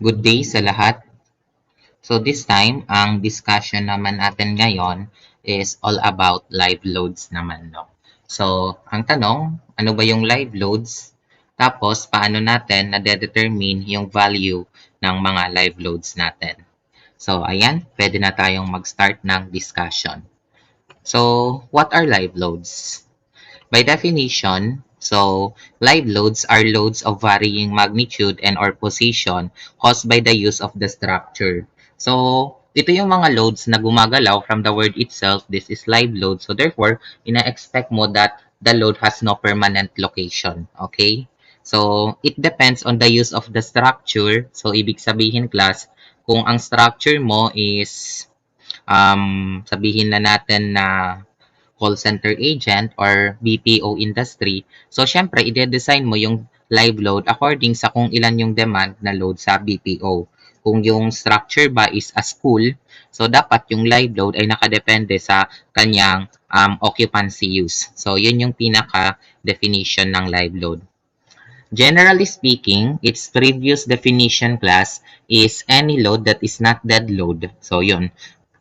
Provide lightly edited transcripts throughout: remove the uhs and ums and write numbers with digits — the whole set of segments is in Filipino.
Good day sa lahat. So this time, ang discussion naman natin ngayon is all about live loads naman, no? So, ang tanong, ano ba yung live loads? Tapos, paano natin na-determine yung value ng mga live loads natin? So, ayan, pwede na tayong mag-start ng discussion. So, what are live loads? By definition, so live loads are loads of varying magnitude and or position caused by the use of the structure. So, ito yung mga loads na gumagalaw from the word itself. This is live load. So, therefore, ina-expect mo that the load has no permanent location. Okay? So, it depends on the use of the structure. So, ibig sabihin, class, kung ang structure mo is sabihin na natin na call center agent or BPO industry. So, syempre, ide-design mo yung live load according sa kung ilan yung demand na load sa BPO. Kung yung structure ba is a school, so dapat yung live load ay nakadepende sa kanyang occupancy use. So, yun yung pinaka-definition ng live load. Generally speaking, its previous definition class is any load that is not dead load. So, yun.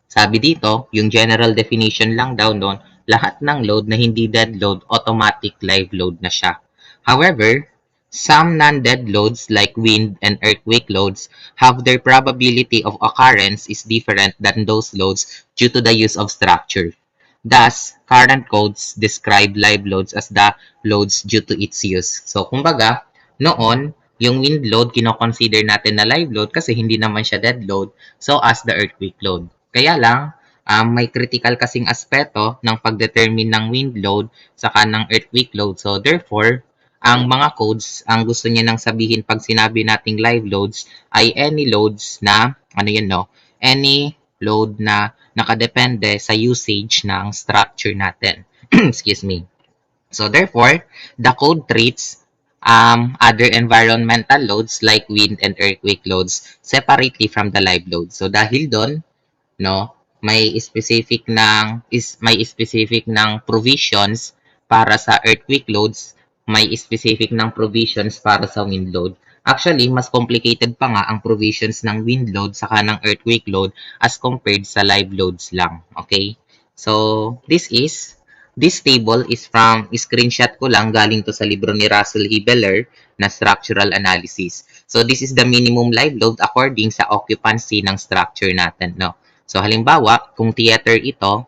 Sabi dito, yung general definition lang daw nun, lahat ng load na hindi dead load, automatic live load na siya. However, some non-dead loads like wind and earthquake loads have their probability of occurrence is different than those loads due to the use of structure. Thus, current codes describe live loads as the loads due to its use. So, kumbaga, noon, yung wind load, kinoconsider natin na live load kasi hindi naman siya dead load. So, as the earthquake load. Kaya lang, may critical kasing aspeto ng pagdetermine ng wind load saka ng earthquake load. So, therefore, ang mga codes, ang gusto niya nang sabihin pag sinabi nating live loads ay any loads na, ano yun no, any load na nakadepende sa usage ng structure natin. Excuse me. So, therefore, the code treats other environmental loads like wind and earthquake loads separately from the live load. So, dahil doon, no, may specific ng provisions para sa earthquake loads, may specific ng provisions para sa wind load. Actually, mas complicated pa nga ang provisions ng wind load saka ng earthquake load as compared sa live loads lang. Okay? So, this table is from screenshot ko lang galing to sa libro ni Russell Hibeler na Structural Analysis. So, this is the minimum live load according sa occupancy ng structure natin, no? So, halimbawa, kung theater ito,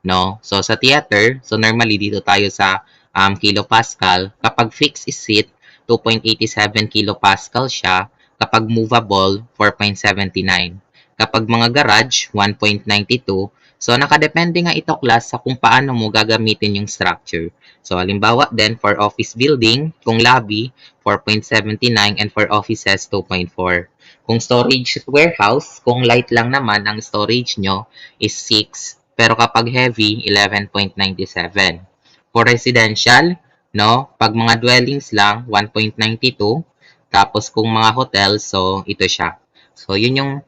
no? So, sa theater, so normally dito tayo sa kilopascal. Kapag fixed is seat, 2.87 kilopascal siya. Kapag movable, 4.79. Kapag mga garage, 1.92. So, nakadepende nga ito class sa kung paano mo gagamitin yung structure. So, halimbawa then for office building, kung lobby, 4.79 and for offices, 2.4. Kung storage warehouse, kung light lang naman ang storage nyo is 6. Pero kapag heavy, 11.97. For residential, no, pag mga dwellings lang, 1.92. Tapos kung mga hotels, so ito siya. So yun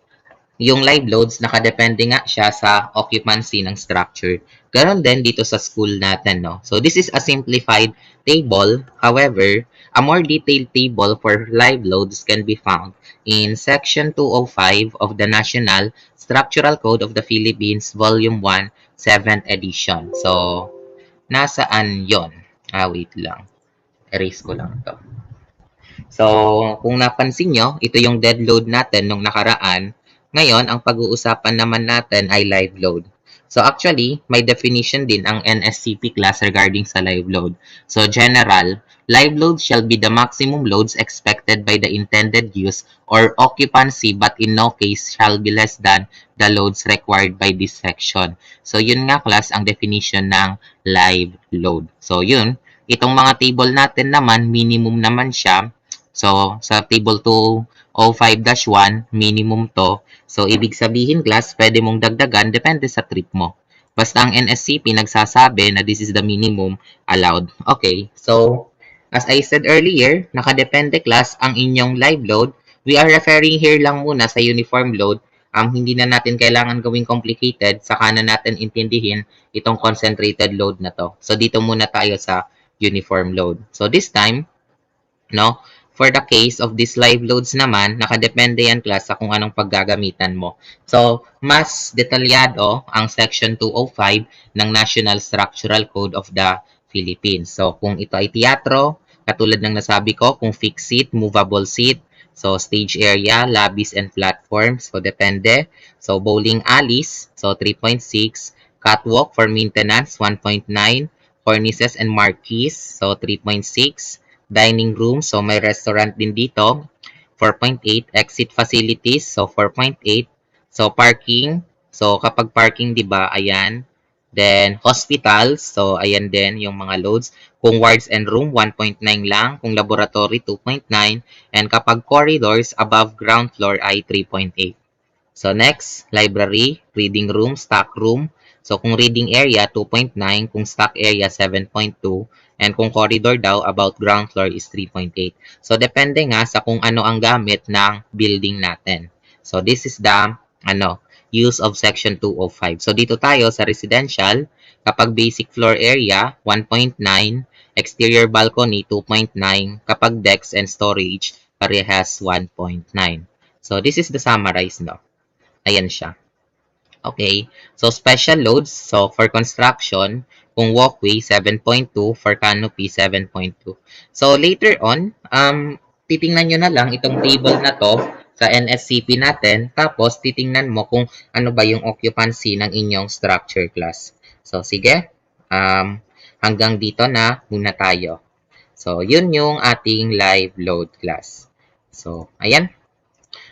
yung live loads, nakadepende nga siya sa occupancy ng structure. Ganon din dito sa school natin, no? So, this is a simplified table. However, a more detailed table for live loads can be found in Section 205 of the National Structural Code of the Philippines, Volume 1, 7th edition. So, nasaan yon? Wait lang. Erase ko lang to. So, kung napansin nyo, ito yung dead load natin nung nakaraan. Ngayon, ang pag-uusapan naman natin ay live load. So, actually, may definition din ang NSCP class regarding sa live load. So, general, live load shall be the maximum loads expected by the intended use or occupancy but in no case shall be less than the loads required by this section. So, yun nga class ang definition ng live load. So, yun. Itong mga table natin naman, minimum naman siya. So, sa table 205-1, minimum to. So, ibig sabihin, class, pwede mong dagdagan, depende sa trip mo. Basta ang NSCP nagsasabi na this is the minimum allowed. Okay, so, as I said earlier, nakadepende, class, ang inyong live load. We are referring here lang muna sa uniform load. Hindi na natin kailangan gawing complicated, saka na natin intindihin itong concentrated load na to. So, dito muna tayo sa uniform load. So, this time, no, for the case of these live loads naman, nakadepende yan class sa kung anong paggagamitan mo. So, mas detalyado ang Section 205 ng National Structural Code of the Philippines. So, kung ito ay teatro, katulad ng nasabi ko, kung fixed seat, movable seat, so stage area, lobbies, and platforms, so depende. So, bowling alleys, so 3.6, catwalk for maintenance, 1.9, cornices and marquees, so 3.6, dining room, so may restaurant din dito, 4.8, exit facilities, so 4.8, so parking, so kapag parking, di ba, ayan, then hospitals, so ayan din yung mga loads, kung wards and room, 1.9 lang, kung laboratory, 2.9, and kapag corridors, above ground floor ay 3.8. So next, library, reading room, stock room. So kung reading area, 2.9. Kung stock area, 7.2. And kung corridor daw, about ground floor is 3.8. So depende nga sa kung ano ang gamit ng building natin. So this is the use of Section 205. So dito tayo sa residential, kapag basic floor area, 1.9. Exterior balcony, 2.9. Kapag decks and storage, parehas 1.9. So this is the summarize, no? Ayan siya. Okay. So, special loads. So, for construction, kung walkway, 7.2. For canopy, 7.2. So, later on, titingnan nyo na lang itong table na to sa NSCP natin. Tapos, titingnan mo kung ano ba yung occupancy ng inyong structure class. So, sige. Hanggang dito na muna tayo. So, yun yung ating live load class. So, ayan.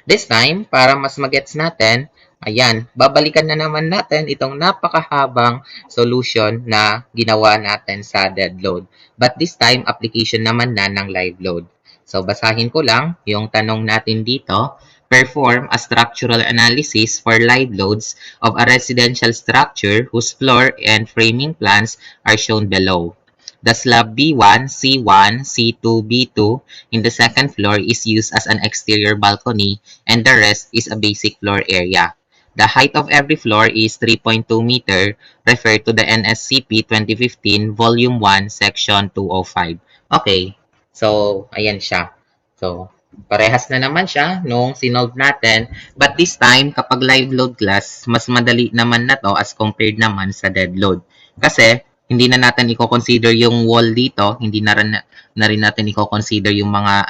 This time, para mas magets natin, ayan, babalikan na naman natin itong napakahabang solution na ginawa natin sa dead load. But this time, application naman na ng live load. So, basahin ko lang yung tanong natin dito. Perform a structural analysis for live loads of a residential structure whose floor and framing plans are shown below. The slab B1, C1, C2, B2 in the second floor is used as an exterior balcony and the rest is a basic floor area. The height of every floor is 3.2 meter, referred to the NSCP 2015 Volume 1, Section 205. Okay, so ayan siya. So, parehas na naman siya nung sinolve natin. But this time, kapag live load class, mas madali naman na to as compared naman sa dead load. Kasi, hindi na natin i-consider yung wall dito, hindi na rin natin i-consider yung mga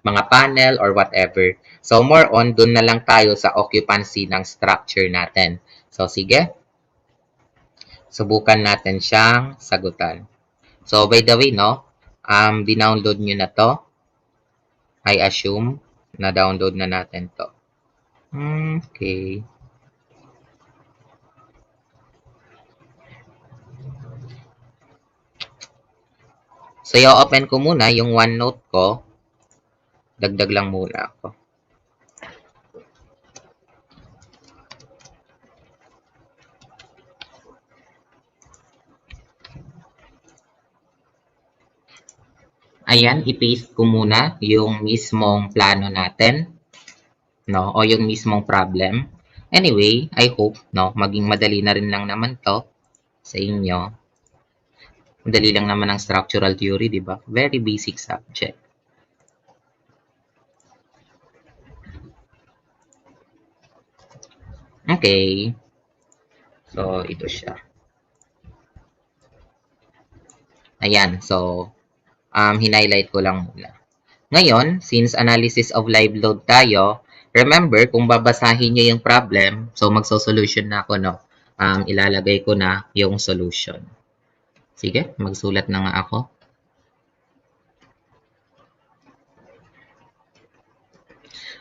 mga panel or whatever. So more on dun na lang tayo sa occupancy ng structure natin. So sige. Subukan natin siyang sagutan. So by the way, no, dinownload nyo na to. I assume na download na natin to. Okay. So, i-open ko muna yung OneNote ko. Dagdag lang muna ako. Ayan, i-paste ko muna yung mismong plano natin, no? O yung mismong problem. Anyway, I hope, no, maging madali na rin lang naman to sa inyo. Madali lang naman ang structural theory, di ba? Very basic subject. Okay. So, ito siya. Ayan. So, hinighlight ko lang muna. Ngayon, since analysis of live load tayo, remember, kung babasahin nyo yung problem, so magso-solution na ako, no? Ilalagay ko na yung solution. Sige, magsulat na nga ako.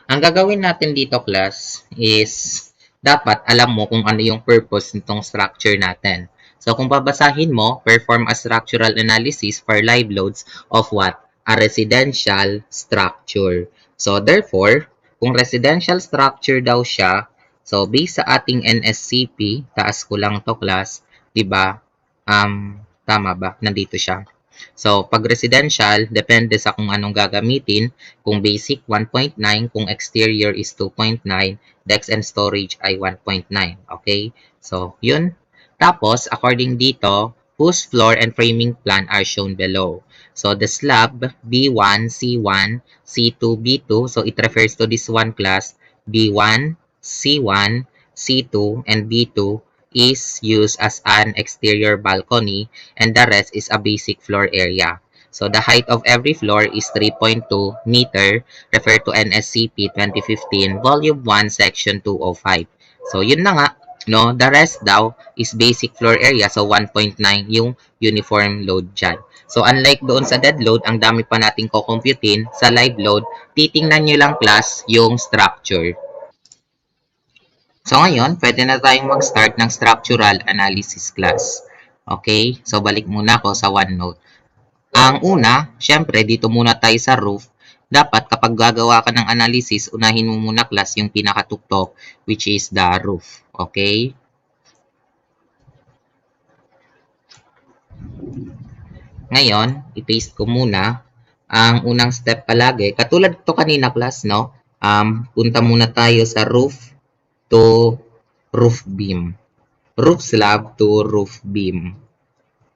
Ang gagawin natin dito, class, is dapat alam mo kung ano yung purpose nitong structure natin. So, kung babasahin mo, perform a structural analysis for live loads of what? A residential structure. So, therefore, kung residential structure daw siya, so, based sa ating NSCP, taas ko lang to class, diba? Tama ba? Nandito siya. So, pag residential, depende sa kung anong gagamitin. Kung basic, 1.9. Kung exterior is 2.9. Decks and storage ay 1.9. Okay? So, yun. Tapos, according dito, whose floor and framing plan are shown below. So the slab B1, C1, C2, B2. So it refers to this one class B1, C1, C2, and B2 is used as an exterior balcony and the rest is a basic floor area. So the height of every floor is 3.2 meter, referred to NSCP 2015, Volume 1, Section 205. So yun na nga, no? The rest daw is basic floor area, so 1.9 yung uniform load dyan. So unlike doon sa dead load, ang dami pa nating kukumputin. Sa live load, titingnan nyo lang class yung structure. So ngayon, pwede na tayong mag-start ng structural analysis class. Okay? So balik muna ako sa OneNote. Ang una, syempre, dito muna tayo sa roof. Dapat kapag gagawa ka ng analysis, unahin mo muna class yung pinakatuktok, which is the roof. Okay? Ngayon, i-paste ko muna ang unang step palagi. Katulad to kanina class, no? Punta muna tayo sa roof to roof beam. Roof slab to roof beam.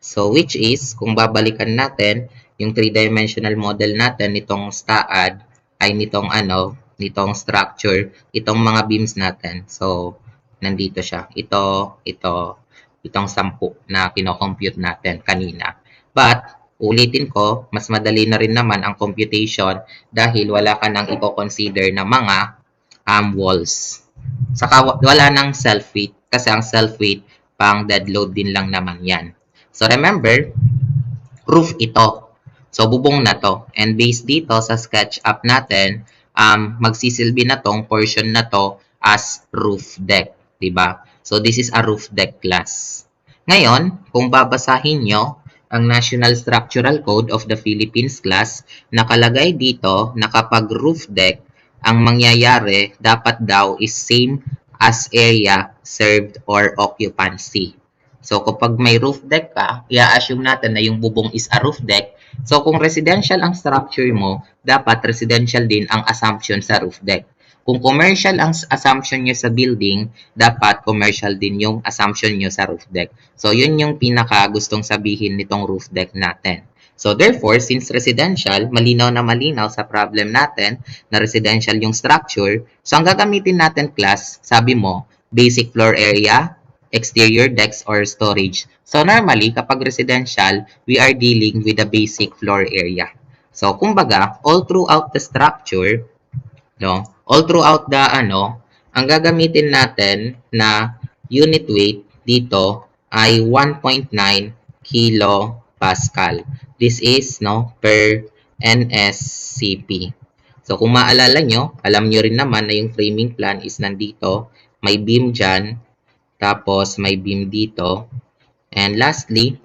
So, which is, kung babalikan natin, yung 3-dimensional model natin, nitong STAAD, ay nitong structure, itong mga beams natin. So, nandito siya. Itong 10 na kinocompute natin kanina. But, ulitin ko, mas madali na rin naman ang computation dahil wala ka nang i-consider na mga walls. Saka wala nang self-weight kasi ang self-weight pang dead load din lang naman yan. So remember, roof ito. So bubong na to. And based dito sa SketchUp natin, magsisilbi na tong portion na to as roof deck. Diba? So this is a roof deck class. Ngayon, kung babasahin nyo ang National Structural Code of the Philippines class, nakalagay dito na kapag roof deck, ang mangyayari dapat daw is same as area served or occupancy. So, kapag may roof deck ka, i-assume natin na yung bubong is a roof deck. So, kung residential ang structure mo, dapat residential din ang assumption sa roof deck. Kung commercial ang assumption nyo sa building, dapat commercial din yung assumption nyo sa roof deck. So, yun yung pinaka gustong sabihin nitong roof deck natin. So, therefore, since residential, malinaw na malinaw sa problem natin na residential yung structure, so ang gagamitin natin class, sabi mo, basic floor area, exterior decks, or storage. So, normally, kapag residential, we are dealing with the basic floor area. So, kumbaga, all throughout the structure, no, all throughout the, ang gagamitin natin na unit weight dito ay 1.9 kilopascal. This is, per NSCP. So, kung maalala nyo, alam nyo rin naman na yung framing plan is nandito. May beam dyan. Tapos, may beam dito. And lastly,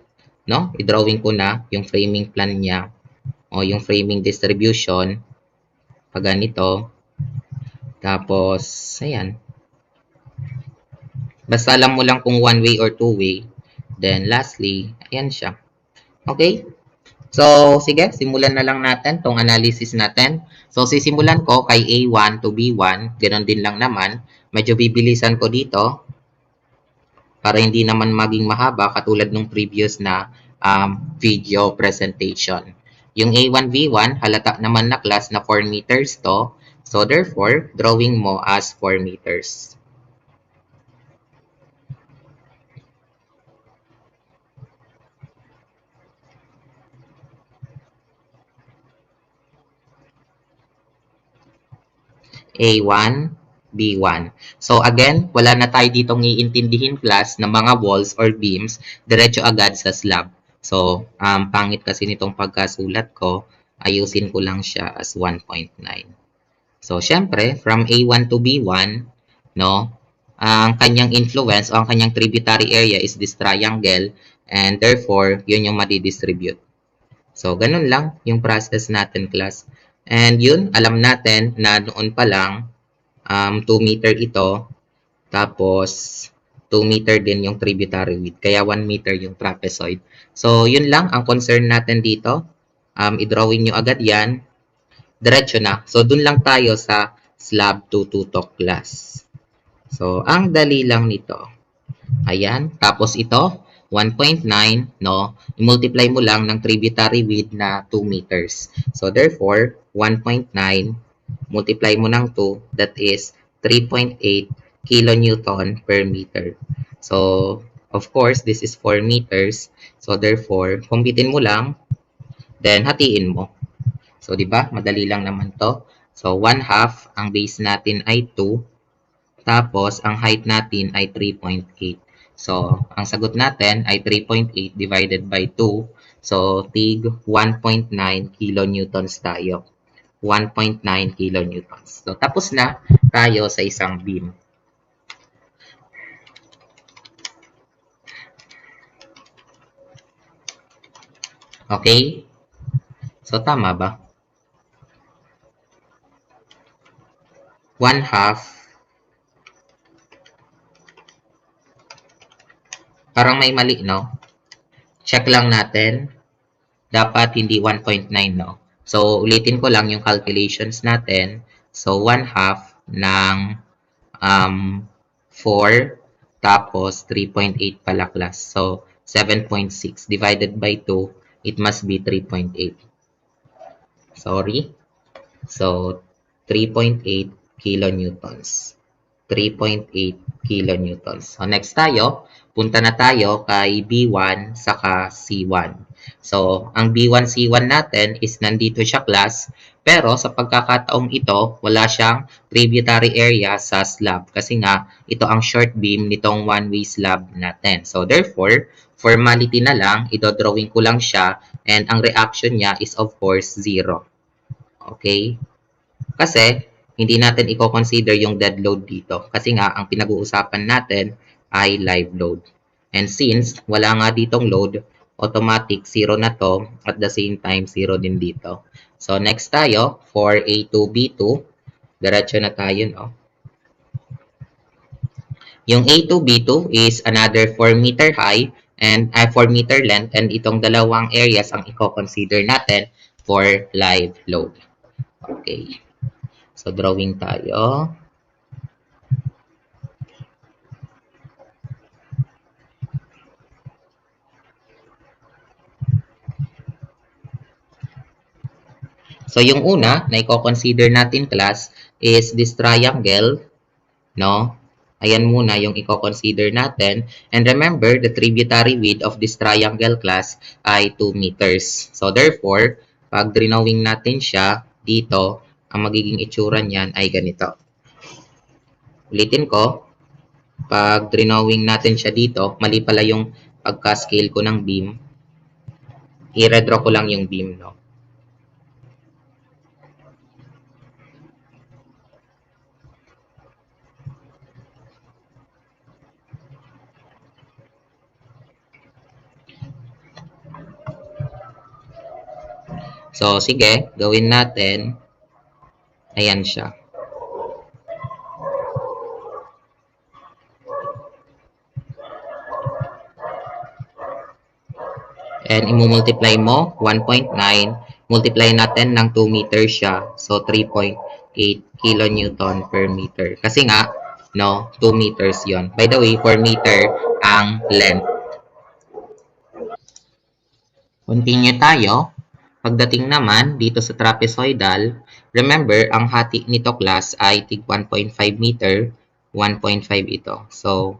i-drawing ko na yung framing plan niya o yung framing distribution. Pag ganito. Tapos, ayan. Basta alam mo lang kung one way or two way. Then, lastly, ayan siya. Okay? So, sige, simulan na lang natin tong analysis natin. So, sisimulan ko kay A1 to B1. Ganon din lang naman. Medyo bibilisan ko dito para hindi naman maging mahaba katulad ng previous na video presentation. Yung A1, B1, halata naman na class na 4 meters to. So, therefore, drawing mo as 4 meters. A1, B1. So again, wala na tayo ditong iintindihin class ng mga walls or beams, diretso agad sa slab. So, pangit kasi nitong pagkasulat ko, ayusin ko lang siya as 1.9. So, syempre, from A1 to B1, ang kanyang influence o ang kanyang tributary area is this triangle and therefore, yun yung madidistribute. So, ganun lang yung process natin, class. And yun, alam natin na noon pa lang, 2 meter ito, tapos 2 meter din yung tributary width, kaya 1 meter yung trapezoid. So, yun lang ang concern natin dito. I-drawing nyo agad yan. Diretso na. So, dun lang tayo sa slab to tutok class. So, ang dali lang nito. Ayan. Tapos ito, 1.9, no? I-multiply mo lang ng tributary width na 2 meters. So, therefore, 1.9 multiply mo ng 2, that is 3.8 kilonewton per meter. So, of course, this is 4 meters. So, therefore, kumpitin mo lang, then hatiin mo. So, di ba? Madali lang naman to. So, 1/2, ang base natin ay 2. Tapos, ang height natin ay 3.8. So, ang sagot natin ay 3.8 divided by 2. So, tig 1.9 kilonewtons tayo. 1.9 kilonewtons. So, tapos na tayo sa isang beam. Okay? So, tama ba? 1/2. Parang may mali, no? Check lang natin. Dapat hindi 1.9, no? So, ulitin ko lang yung calculations natin. So, 1/2 ng 4, tapos 3.8 pala class. So, 7.6 divided by 2, it must be 3.8. Sorry. So, 3.8 kilonewtons. 3.8 kilonewtons. So, next tayo, punta na tayo kay B1 saka C1. So, ang B1, C1 natin is nandito siya class, pero sa pagkakataong ito, wala siyang tributary area sa slab kasi nga, ito ang short beam nitong one-way slab natin. So, therefore, formality na lang, idodrawing ko lang siya, and ang reaction niya is of course 0. Okay? Kasi, hindi natin i-consider yung dead load dito. Kasi nga, ang pinag-uusapan natin ay live load. And since wala nga ditong load, automatic 0 na to, at the same time 0 din dito. So, next tayo, for A2B2, diretso na tayo, no? Yung A2B2 is another 4 meter high and 4 meter length, and itong dalawang areas ang i-consider natin for live load. Okay. So, drawing tayo. So, yung una na i-consider natin class is this triangle, no? Ayan muna yung i-consider natin. And remember, the tributary width of this triangle class ay 2 meters. So, therefore, pag drawing natin siya dito, ang magiging itsura niyan ay ganito. Ulitin ko, pag drawing natin siya dito, mali pala yung pagka-scale ko ng beam. I-redraw ko lang yung beam, no? So, sige, gawin natin. Ayan siya. And i-multiply mo, 1.9. Multiply natin ng 2 meters siya. So, 3.8 kilonewton per meter. Kasi nga, no, 2 meters yon. By the way, 4 meter ang length. Continue tayo. Pagdating naman dito sa trapezoidal, remember, ang hati nito class ay tig 1.5 meter, 1.5 ito. So,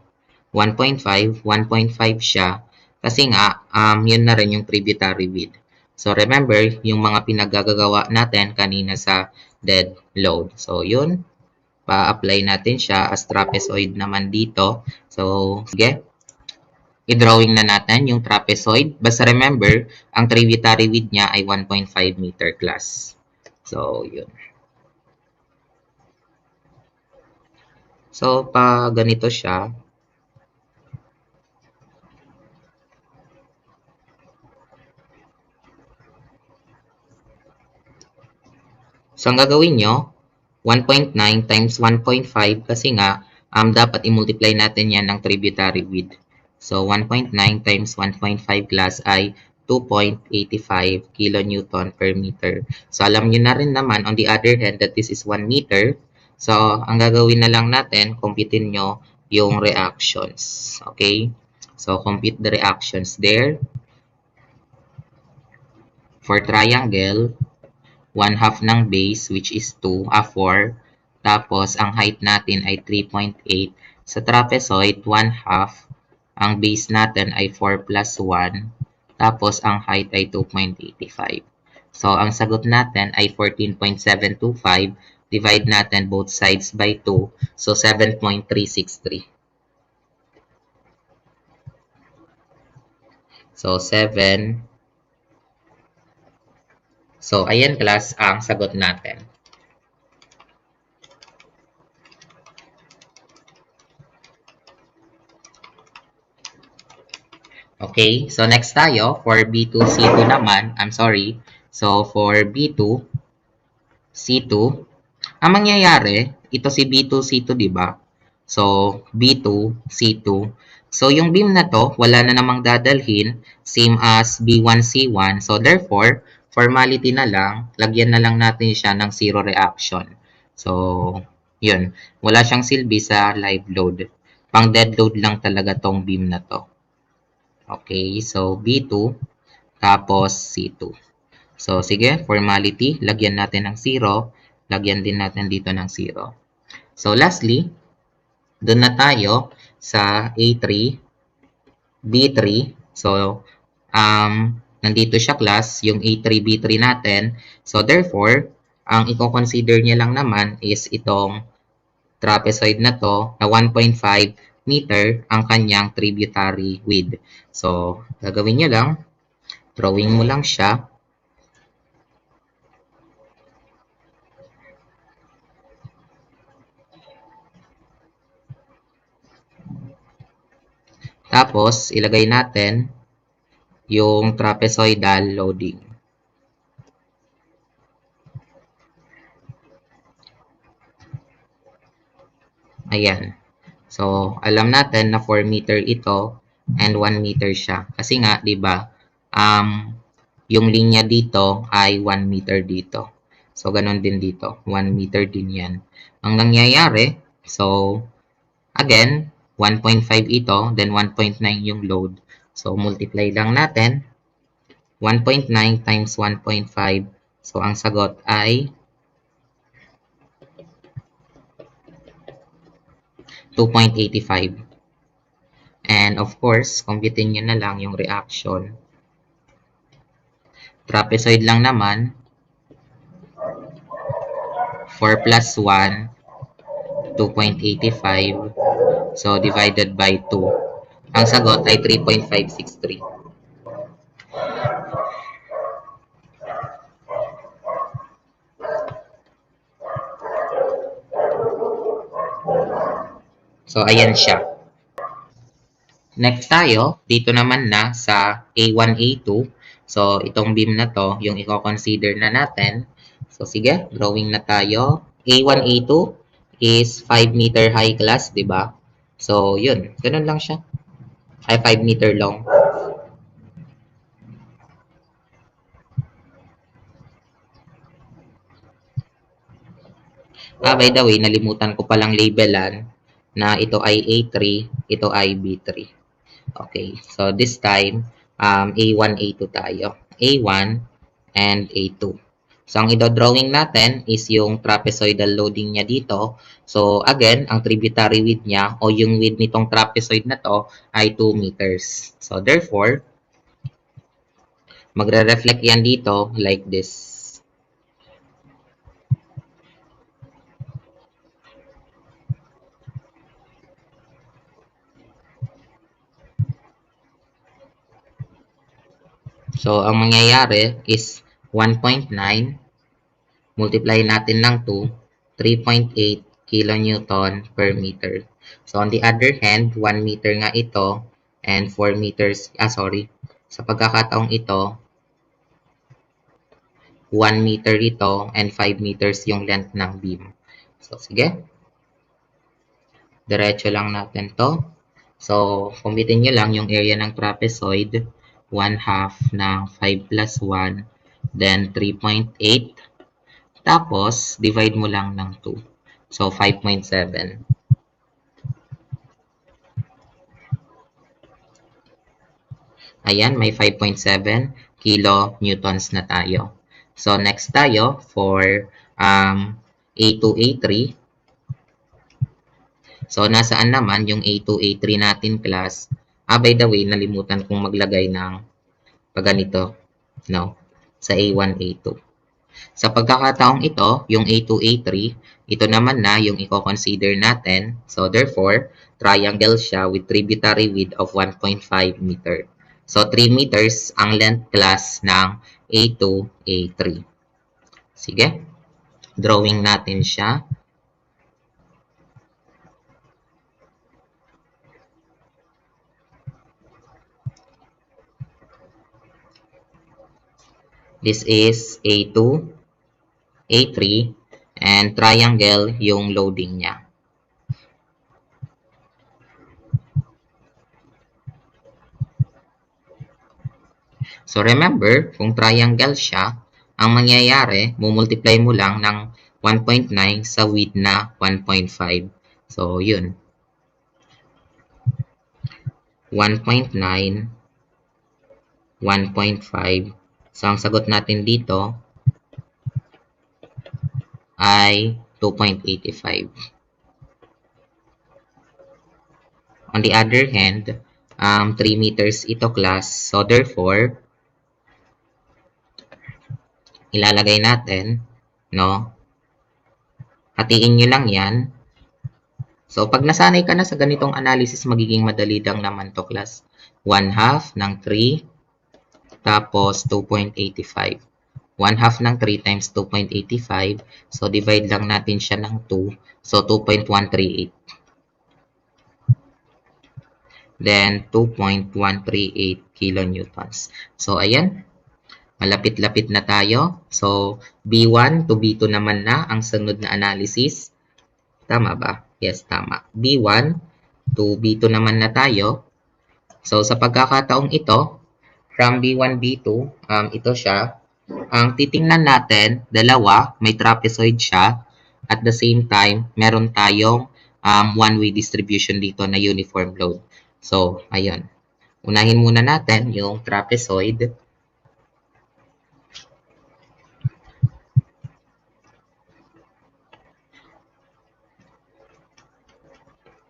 1.5, 1.5 siya. Kasi nga, yun na rin yung tributary width. So, remember, yung mga pinagagagawa natin kanina sa dead load. So, yun. Pa-apply natin siya as trapezoid naman dito. So, sige. I-drawing na natin yung trapezoid. Basta remember, ang tributary width niya ay 1.5 meter class. So, yun. So, pa ganito siya. So, ang gagawin nyo, 1.9 times 1.5 kasi nga, dapat i-multiply natin yan ng tributary width. So, 1.9 times 1.5 class ay 2.85 kilonewton per meter. So, alam nyo na rin naman, on the other hand, that this is 1 meter. So, ang gagawin na lang natin, computin nyo yung reactions. Okay? So, compute the reactions there. For triangle, 1/2 ng base which is 4. Tapos, ang height natin ay 3.8. Sa trapezoid, 1/2. Ang base natin ay 4 plus 1. Tapos, ang height ay 2.85. So, ang sagot natin ay 14.725. Divide natin both sides by 2. So, 7.363. So, 7. So, ayan class ang sagot natin. Okay, so next tayo for B2, C2 naman. I'm sorry. So, for B2, C2, ang mangyayari, ito si B2, C2, di ba? So, B2, C2. So, yung beam na to, wala na namang dadalhin, same as B1, C1. So, therefore, formality na lang, lagyan na lang natin siya ng zero reaction. So, yun. Wala siyang silbi sa live load. Pang dead load lang talaga tong beam na to. Okay, so B2, tapos C2. So, sige, formality, lagyan natin ng 0, lagyan din natin dito ng 0. So, lastly, doon na tayo sa A3, B3. So, nandito siya class, yung A3, B3 natin. So, therefore, ang i-consider niya lang naman is itong trapezoid na to na 1.5 meter ang kanyang tributary width. So, gagawin nyo lang, drawing mo lang siya. Tapos, ilagay natin yung trapezoidal loading. Ayan. So, alam natin na 4 meter ito and 1 meter siya. Kasi nga, di ba, yung linya dito ay 1 meter dito. So, ganun din dito. 1 meter din yan. Ang nangyayari, so, again, 1.5 ito, then 1.9 yung load. So, multiply lang natin. 1.9 times 1.5. So, ang sagot ay 2.85. And of course, computin nyo na lang yung reaction. Trapezoid lang naman. 4 plus 1, 2.85. So, divided by 2. Ang sagot ay 3.563. So, ayan siya. Next tayo, dito naman na sa A1, A2. So, itong beam na to, yung i-consider na natin. So, sige, drawing na tayo. A1, A2 is 5 meter high class, di ba? So, yun. Ganun lang siya. Ay, 5 meter long. By the way, nalimutan ko palang labelan na ito ay A3, ito ay B3. Okay, so this time, A1, A2 tayo. A1 and A2. So, ang i-drawing natin is yung trapezoidal loading niya dito. So, again, ang tributary width niya o yung width nitong trapezoid na to ay 2 meters. So, therefore, magre-reflect yan dito like this. So, ang mangyayari is 1.9 multiply natin ng 2, 3.8 kilonewton per meter. So, on the other hand, 1 meter nga ito and 4 meters, sa pagkakataong ito, 1 meter ito and 5 meters yung length ng beam. So, sige. Diretso lang natin to. So, kumpitin nyo lang yung area ng trapezoid, 1/2 ng 5 plus 1, then 3.8. Tapos, divide mo lang ng 2. So, 5.7. Ayan, may 5.7 kilonewtons na tayo. So, next tayo for A2, A3. So, nasaan naman yung A2, A3 natin class? By the way, nalimutan kong maglagay ng paganito, no? Sa A1, A2. Sa pagkakataong ito, yung A2, A3, ito naman na yung i-consider natin. So, therefore, triangle siya with tributary width of 1.5 meter. So, 3 meters ang length class ng A2, A3. Sige, drawing natin siya. This is A2, A3, and triangle yung loading niya. So remember, kung triangle siya, ang mangyayari, mumultiply mo lang ng 1.9 sa width na 1.5. So yun. 1.9, 1.5. So ang sagot natin dito ay 2.85. On the other hand, 3 meters ito class. So therefore, ilalagay natin, no? Hatiin nyo lang yan. So pag nasanay ka na sa ganitong analysis, magiging madali lang naman to class. 1/2 ng 3, tapos 2.85. 1/2 ng 3 times 2.85. So divide lang natin siya ng 2. So 2.138. Then 2.138 kilonewtons. So ayan. Malapit-lapit na tayo. So, B1 to B2 naman na ang sunod na analysis. Tama ba? Yes, tama. B1 to B2 naman na tayo. So, sa pagkakataong ito, from B1, B2, ito siya. Ang titingnan natin, dalawa, may trapezoid siya. At the same time, meron tayong one-way distribution dito na uniform load. So, ayun. Unahin muna natin yung trapezoid.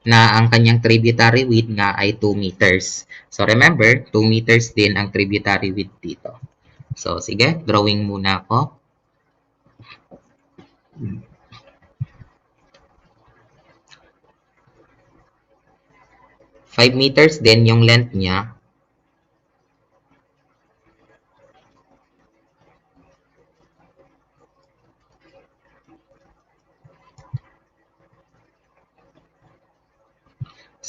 Na ang kanyang tributary width nga ay 2 meters. So remember, 2 meters din ang tributary width dito. So sige, drawing muna ako. Five meters din yung length niya.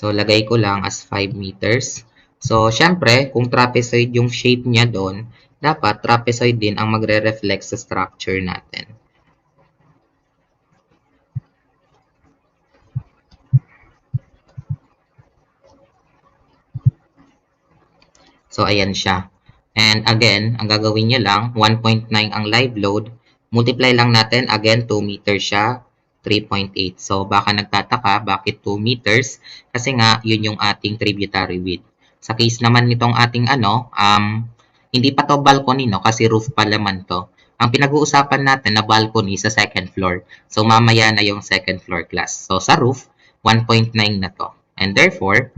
So lagay ko lang as 5 meters. So syempre, kung trapezoid yung shape niya doon, dapat trapezoid din ang magre-reflect sa structure natin. So, ayan siya. And again, ang gagawin nyo lang, 1.9 ang live load. Multiply lang natin, again, 2 meters siya, 3.8. So, baka nagtataka, bakit 2 meters? Kasi nga, yun yung ating tributary width. Sa case naman nitong ating hindi pa to balcony, no? Kasi roof pa naman to. Ang pinag-uusapan natin na balcony sa second floor. So, mamaya na yung second floor class. So, sa roof, 1.9 na to. And therefore,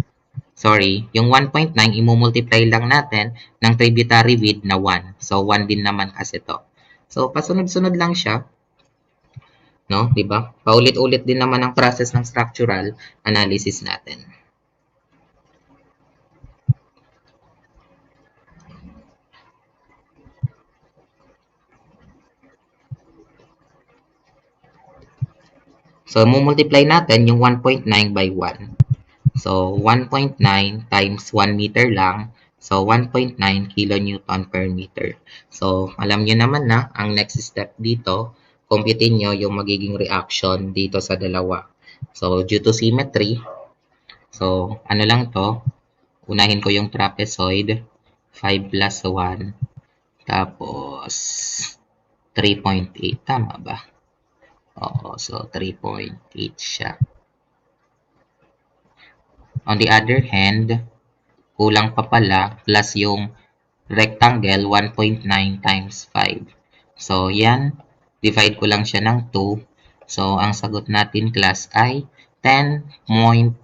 yung 1.9, imumultiply lang natin ng tributary width na 1. So, 1 din naman kasi to. So, pasunod-sunod lang siya. No? Diba? Paulit-ulit din naman ang process ng structural analysis natin. So, mumultiply natin yung 1.9 by 1. So, 1.9 times 1 meter lang. So, 1.9 kilonewton per meter. So, alam nyo naman na, ang next step dito, computein nyo yung magiging reaction dito sa dalawa. So, due to symmetry, so, ano lang to, unahin ko yung trapezoid, 5 plus 1, tapos 3.8, tama ba? Oo, so 3.8 siya. On the other hand, kulang pa pala plus yung rectangle 1.9 times 5. So, yan. Divide ko lang siya ng 2. So, ang sagot natin class ay 10.45.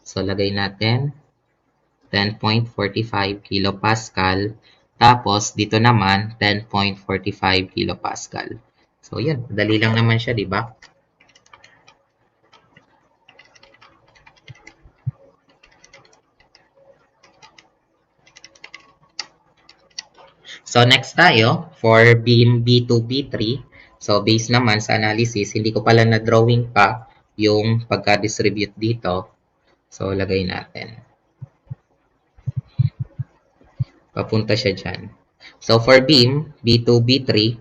So, lagay natin 10.45 kilopascal. Tapos, dito naman 10.45 kilopascal. So, yan. Dali lang naman siya, di ba? So, next tayo for beam B2, B3. So, based naman sa analysis, hindi ko pala na-drawing pa yung pagka-distribute dito. So, lagay natin. Papunta siya dyan. So, for beam B2, B3,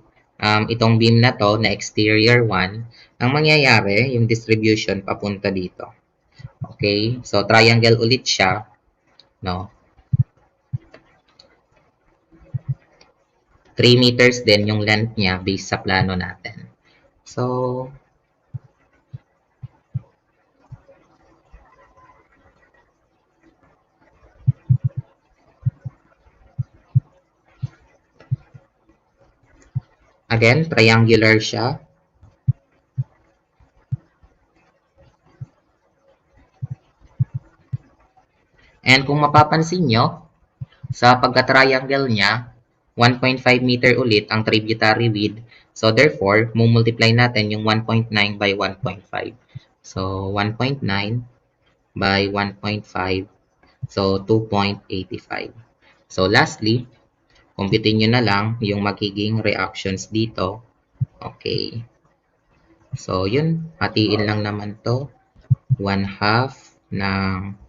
itong beam na to na exterior 1, ang mangyayari, yung distribution papunta dito. Okay? So, triangle ulit siya. No? 3 meters din yung length niya based sa plano natin. So, again, triangular siya. And kung mapapansin nyo, sa pagka-triangle niya, 1.5 meter ulit ang tributary width. So, therefore, multiply natin yung 1.9 by 1.5. So, 1.9 by 1.5. So, 2.85. So, lastly, kumpitin nyo na lang yung magiging reactions dito. Okay. So, yun. Hatiin lang naman to. 1/2 ng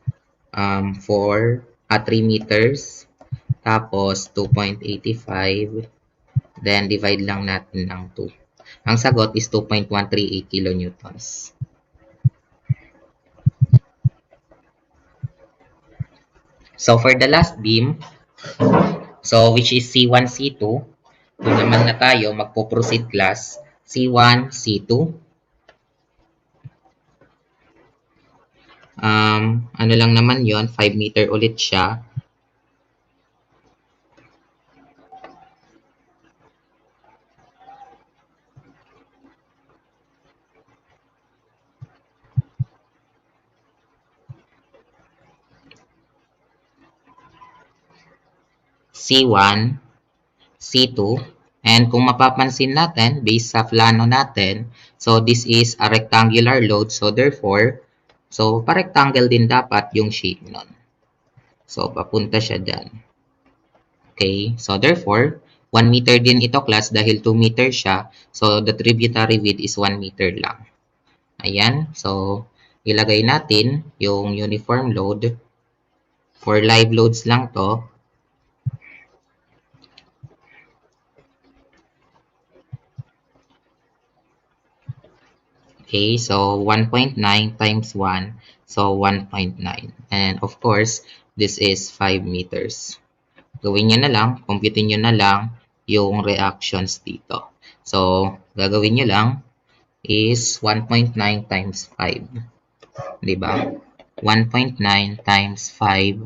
3 meters. Tapos, 2.85. Then, divide lang natin ng 2. Ang sagot is 2.138 kilonewtons. So, for the last beam, so which is C1, C2, doon naman na tayo magpo-proceed class. C1, C2. Ano lang naman yon 5 meter ulit siya. C1, C2. And kung mapapansin natin, based sa plano natin, so this is a rectangular load. So therefore, so pa-rectangle din dapat yung shape nun. So papunta siya dyan. Okay, so therefore, 1 meter din ito class dahil 2 meter siya. So the tributary width is 1 meter lang. Ayan, so ilagay natin yung uniform load. For live loads lang to. Okay, so 1.9 times 1, so 1.9. And of course, this is 5 meters. Gawin nyo na lang, compute nyo na lang yung reactions dito. So, gagawin nyo lang is 1.9 times 5. Diba? 1.9 times 5.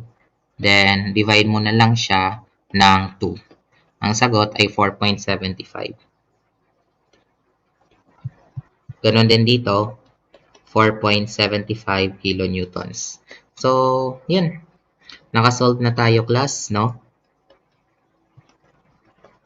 Then, divide mo na lang siya ng 2. Ang sagot ay 4.75. Ganon din dito, 4.75 kilonewtons. So, yun. Nakasolve na tayo class, no?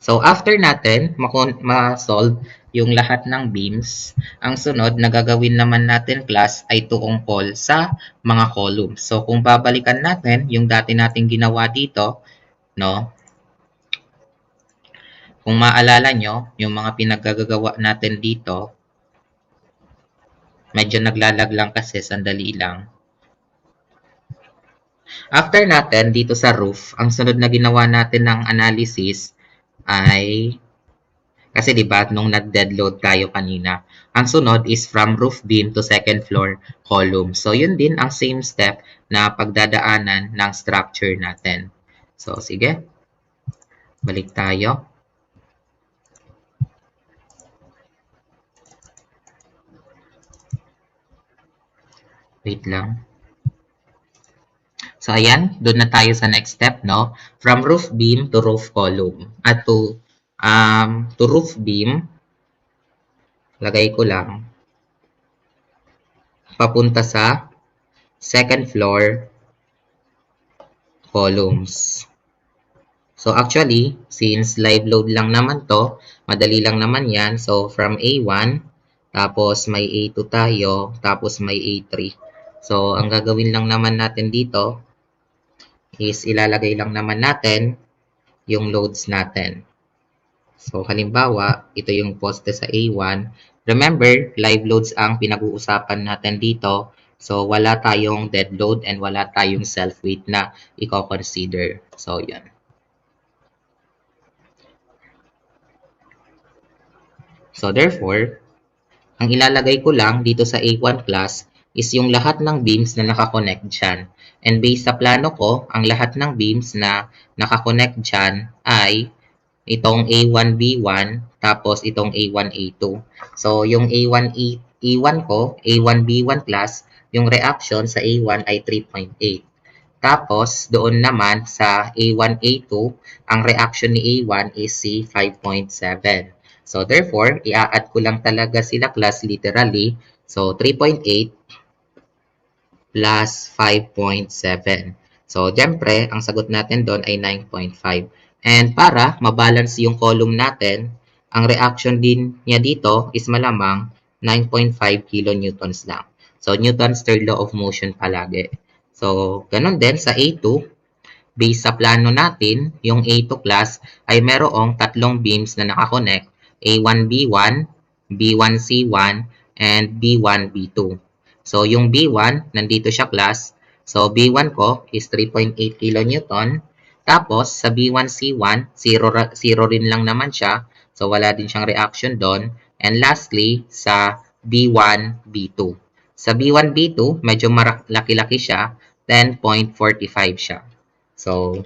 So, after natin ma-solve yung lahat ng beams, ang sunod na gagawin naman natin class ay tuungkol sa mga columns. So, kung babalikan natin yung dati nating ginawa dito, no? Kung maalala nyo, yung mga pinaggagawa natin dito, medyo naglalag lang kasi, sandali lang. After natin, dito sa roof, ang sunod na ginawa natin ng analysis ay, kasi diba, nung nag-dead load tayo kanina, ang sunod is from roof beam to second floor column. So, yun din ang same step na pagdadaanan ng structure natin. So, sige. Balik tayo. Wait lang. So, ayan, doon na tayo sa next step, no? From roof beam to roof column. At to roof beam, lagay ko lang, papunta sa second floor columns. So, actually, since live load lang naman to, madali lang naman yan. So, from A1, tapos may A2 tayo, tapos may A3. So, ang gagawin lang naman natin dito is ilalagay lang naman natin yung loads natin. So, halimbawa, ito yung poste sa A1. Remember, live loads ang pinag-uusapan natin dito. So, wala tayong dead load and wala tayong self-weight na i-consider. So, yan. So, therefore, ang ilalagay ko lang dito sa A1 class is yung lahat ng beams na nakakonect dyan. And based sa plano ko, ang lahat ng beams na nakakonect dyan ay itong A1B1 tapos itong A1A2. So, yung A1 ko, A1B1 class, yung reaction sa A1 ay 3.8. Tapos, doon naman sa A1A2, ang reaction ni A1 is si 5.7. So, therefore, i-add ko lang talaga sila class literally. So, 3.8 plus 5.7. So, syempre, ang sagot natin doon ay 9.5. And para mabalance yung column natin, ang reaction din niya dito is malamang 9.5 kilonewtons lang. So, Newton's third law of motion palagi. So, ganun din sa A2, based sa plano natin, yung A2 class ay merong tatlong beams na nakakonect, A1B1, B1C1, and B1B2. So, yung B1, nandito siya class. So, B1 ko is 3.8 kilonewton. Tapos, sa B1C1, 0 rin lang naman siya. So, wala din siyang reaction doon. And lastly, sa B1B2. Sa B1B2, medyo laki-laki siya. 10.45 siya. So,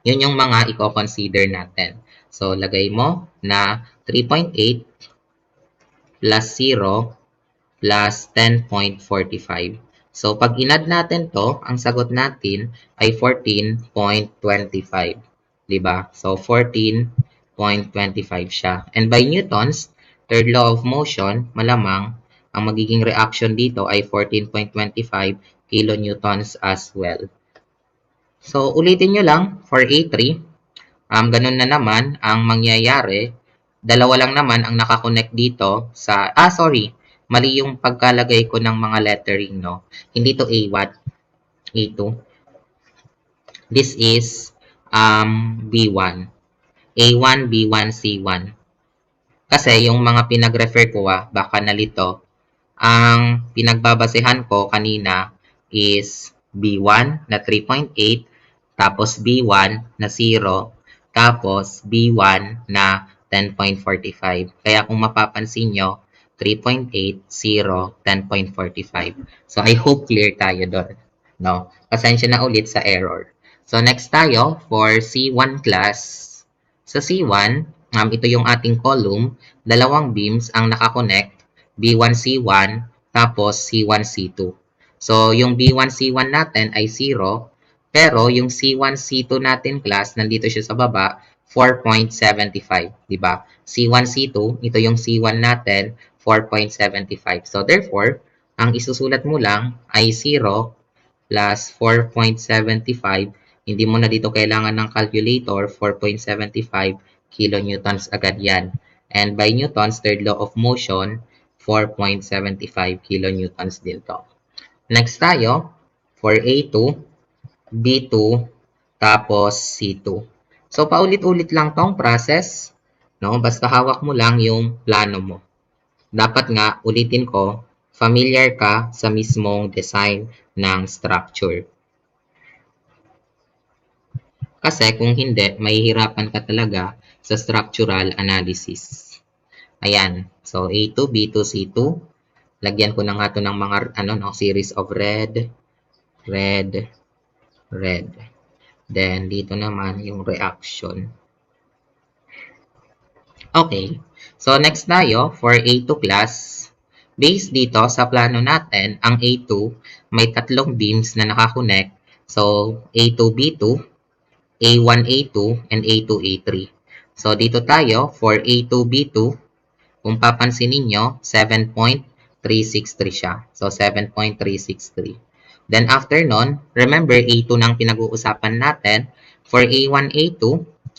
yun yung mga i-consider natin. So, lagay mo na 3.8 plus 0 plus 10.45. So, pag inad natin to, ang sagot natin ay 14.25. Diba? So, 14.25 siya. And by Newton's third law of motion, malamang ang magiging reaction dito ay 14.25 kilonewtons as well. So, ulitin nyo lang for A3. Ganun na naman ang mangyayari. Dalawa lang naman ang nakakonect dito sa... Mali yung pagkalagay ko ng mga lettering, no? Hindi to A1, A2. This is B1. A1, B1, C1. Kasi yung mga pinag-refer ko, baka nalito, ang pinagbabasehan ko kanina is B1 na 3.8, tapos B1 na 0, tapos B1 na 10.45. Kaya kung mapapansin nyo, 3.8, 0, 10.45. So, I hope clear tayo doon. No? Pasensya na ulit sa error. So, next tayo for C1 class. Sa C1, ito yung ating column. Dalawang beams ang nakakonect. B1C1, tapos C1C2. So, yung B1C1 natin ay 0, pero yung C1C2 natin class, nandito siya sa baba, 4.75, di ba? C1C2, ito yung C1 natin, 4.75. So, therefore, ang isusulat mo lang ay 0 plus 4.75. Hindi mo na dito kailangan ng calculator, 4.75 kilonewtons agad yan. And by Newton's third law of motion, 4.75 kilonewtons din to. Next tayo, for A2, B2, tapos C2. So, paulit-ulit lang tong process. No? Basta hawak mo lang yung plano mo. Dapat nga, ulitin ko, familiar ka sa mismong design ng structure. Kasi kung hindi, mahihirapan ka talaga sa structural analysis. Ayan. So, A2, B2, C2. Lagyan ko na nga ito ng mga series of red, red, red. Then, dito naman yung reaction. Okay. So, next tayo for A2 class. Based dito sa plano natin, ang A2 may tatlong beams na nakakonect So, A2, B2, A1, A2, and A2, A3. So, dito tayo for A2, B2, kung papansin ninyo, 7.363 siya. So, 7.363. Then, after nun, remember, A2 nang pinag-uusapan natin. For A1, A2,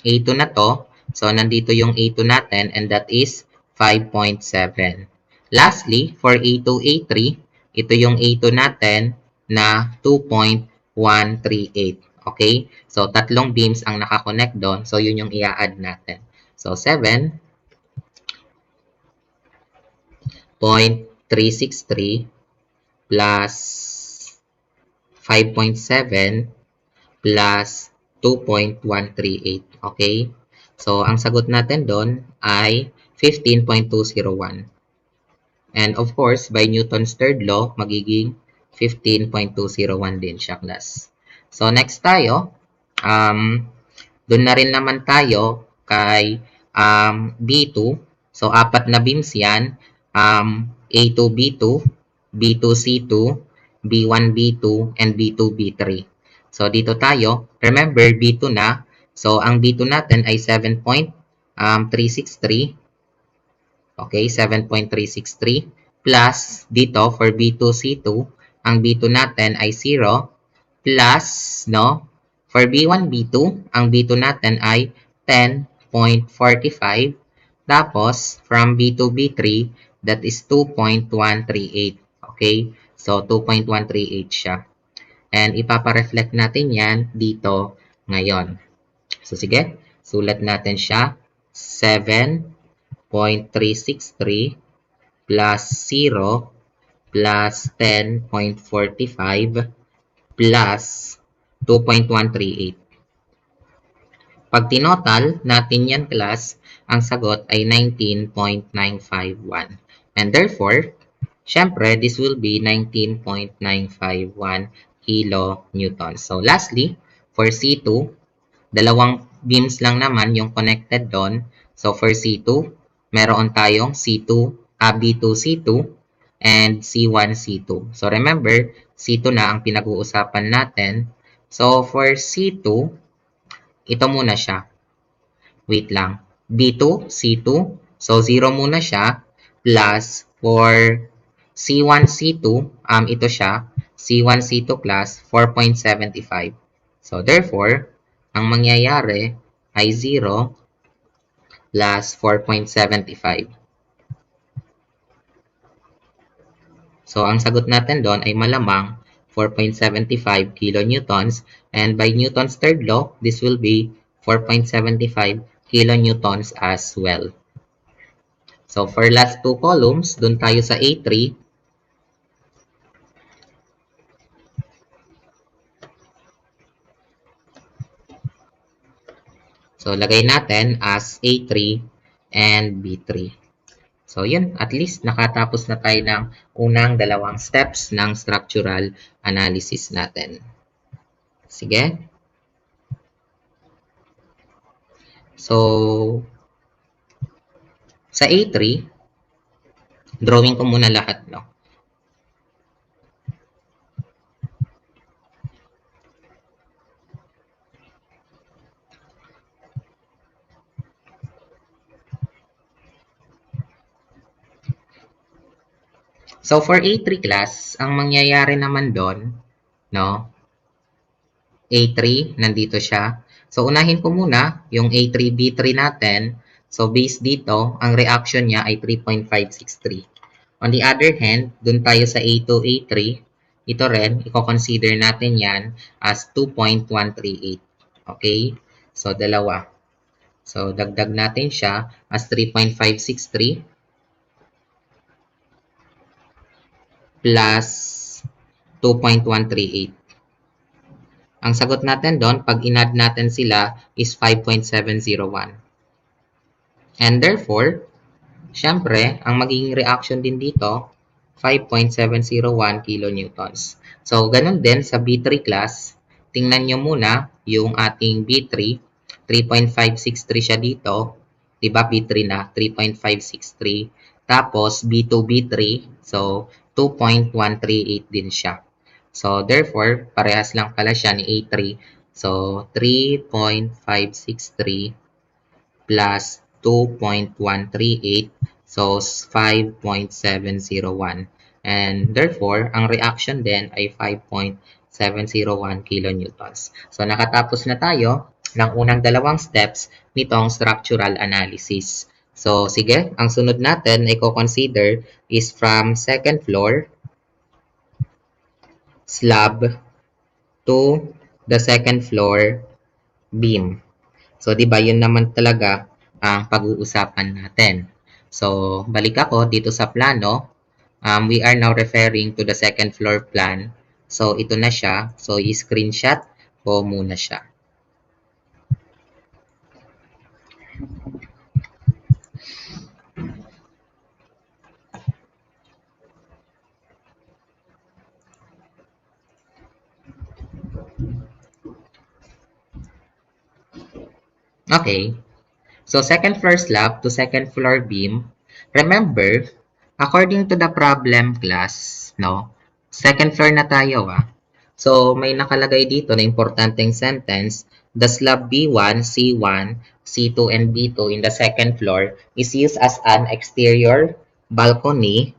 A2 na to. So, nandito yung A2 natin and that is 5.7. Lastly, for A2, A3, ito yung A2 natin na 2.138. Okay? So, tatlong beams ang nakakonect doon. So, yun yung i-add natin. So, 7.363 plus 5.7 plus 2.138. Okay? So, ang sagot natin doon ay 15.201. And of course, by Newton's third law, magiging 15.201 din siya, class. So, next tayo, doon na rin naman tayo kay B2. So, apat na beams yan. A2, B2, B2, C2, B1, B2, and B2, B3. So, dito tayo. Remember, B2 na. So, ang B2 natin ay 7.363. Okay, 7.363. Plus, dito, for B2, C2, ang B2 natin ay 0. Plus, no? For B1, B2, ang B2 natin ay 10.45. Tapos, from B2, B3, that is 2.138. Okay? So, 2.138 siya. And ipapareflect natin yan dito ngayon. So, sige. Sulat natin siya. 7.363 plus 0 plus 10.45 plus 2.138. Pag tinotal natin yan, class, ang sagot ay 19.951. And therefore, syempre, this will be 19.951 kilonewtons. So, lastly, for C2, dalawang beams lang naman yung connected doon. So, for C2, meron tayong B2, C2, and C1, C2. So, remember, C2 na ang pinag-uusapan natin. So, for C2, ito muna siya. Wait lang. B2, C2. So, 0 muna siya. Plus, for C1, C2, ito siya. C1, C2 plus 4.75. So, therefore, ang mangyayari ay 0 plus 4.75. So, ang sagot natin doon ay malamang 4.75 kilonewtons. And by Newton's third law, this will be 4.75 kilonewtons as well. So, for last two columns, doon tayo sa A3. So, lagay natin as A3 and B3. So, yun. At least, nakatapos na tayo ng unang dalawang steps ng structural analysis natin. Sige. So, sa A3, drawing ko muna lahat, no? So, for A3 class, ang mangyayari naman doon, no? A3, nandito siya. So, unahin ko muna yung A3, B3 natin. So, based dito, ang reaction niya ay 3.563. On the other hand, dun tayo sa A2, A3, ito rin, i-consider natin yan as 2.138. Okay? So, dalawa. So, dagdag natin siya as 3.563 plus 2.138. Ang sagot natin doon, pag in-add natin sila, is 5.701. And therefore, syempre, ang magiging reaction din dito, 5.701 kilonewtons. So, ganun din sa B3 class. Tingnan nyo muna yung ating B3. 3.563 siya dito. Diba B3 na? 3.563. Tapos, B2, B3. So, 2.138 din siya. So, therefore, parehas lang pala siya ni A3. So, 3.563 plus 2.138. So, 5.701. And therefore, ang reaction din ay 5.701 kilonewtons. So, nakatapos na tayo ng unang dalawang steps nitong structural analysis. So, sige, ang sunod natin ay consider is from second floor slab to the second floor beam. So, di ba, yun naman talaga ang pag-uusapan natin. So, balik ako dito sa plano. We are now referring to the second floor plan. So, ito na siya. So, i-screenshot ko muna siya. Okay. So, second floor slab to second floor beam. Remember, according to the problem class, no? Second floor na tayo, ah. So, may nakalagay dito na importanteng sentence. The slab B1, C1, C2, and B2 in the second floor is used as an exterior balcony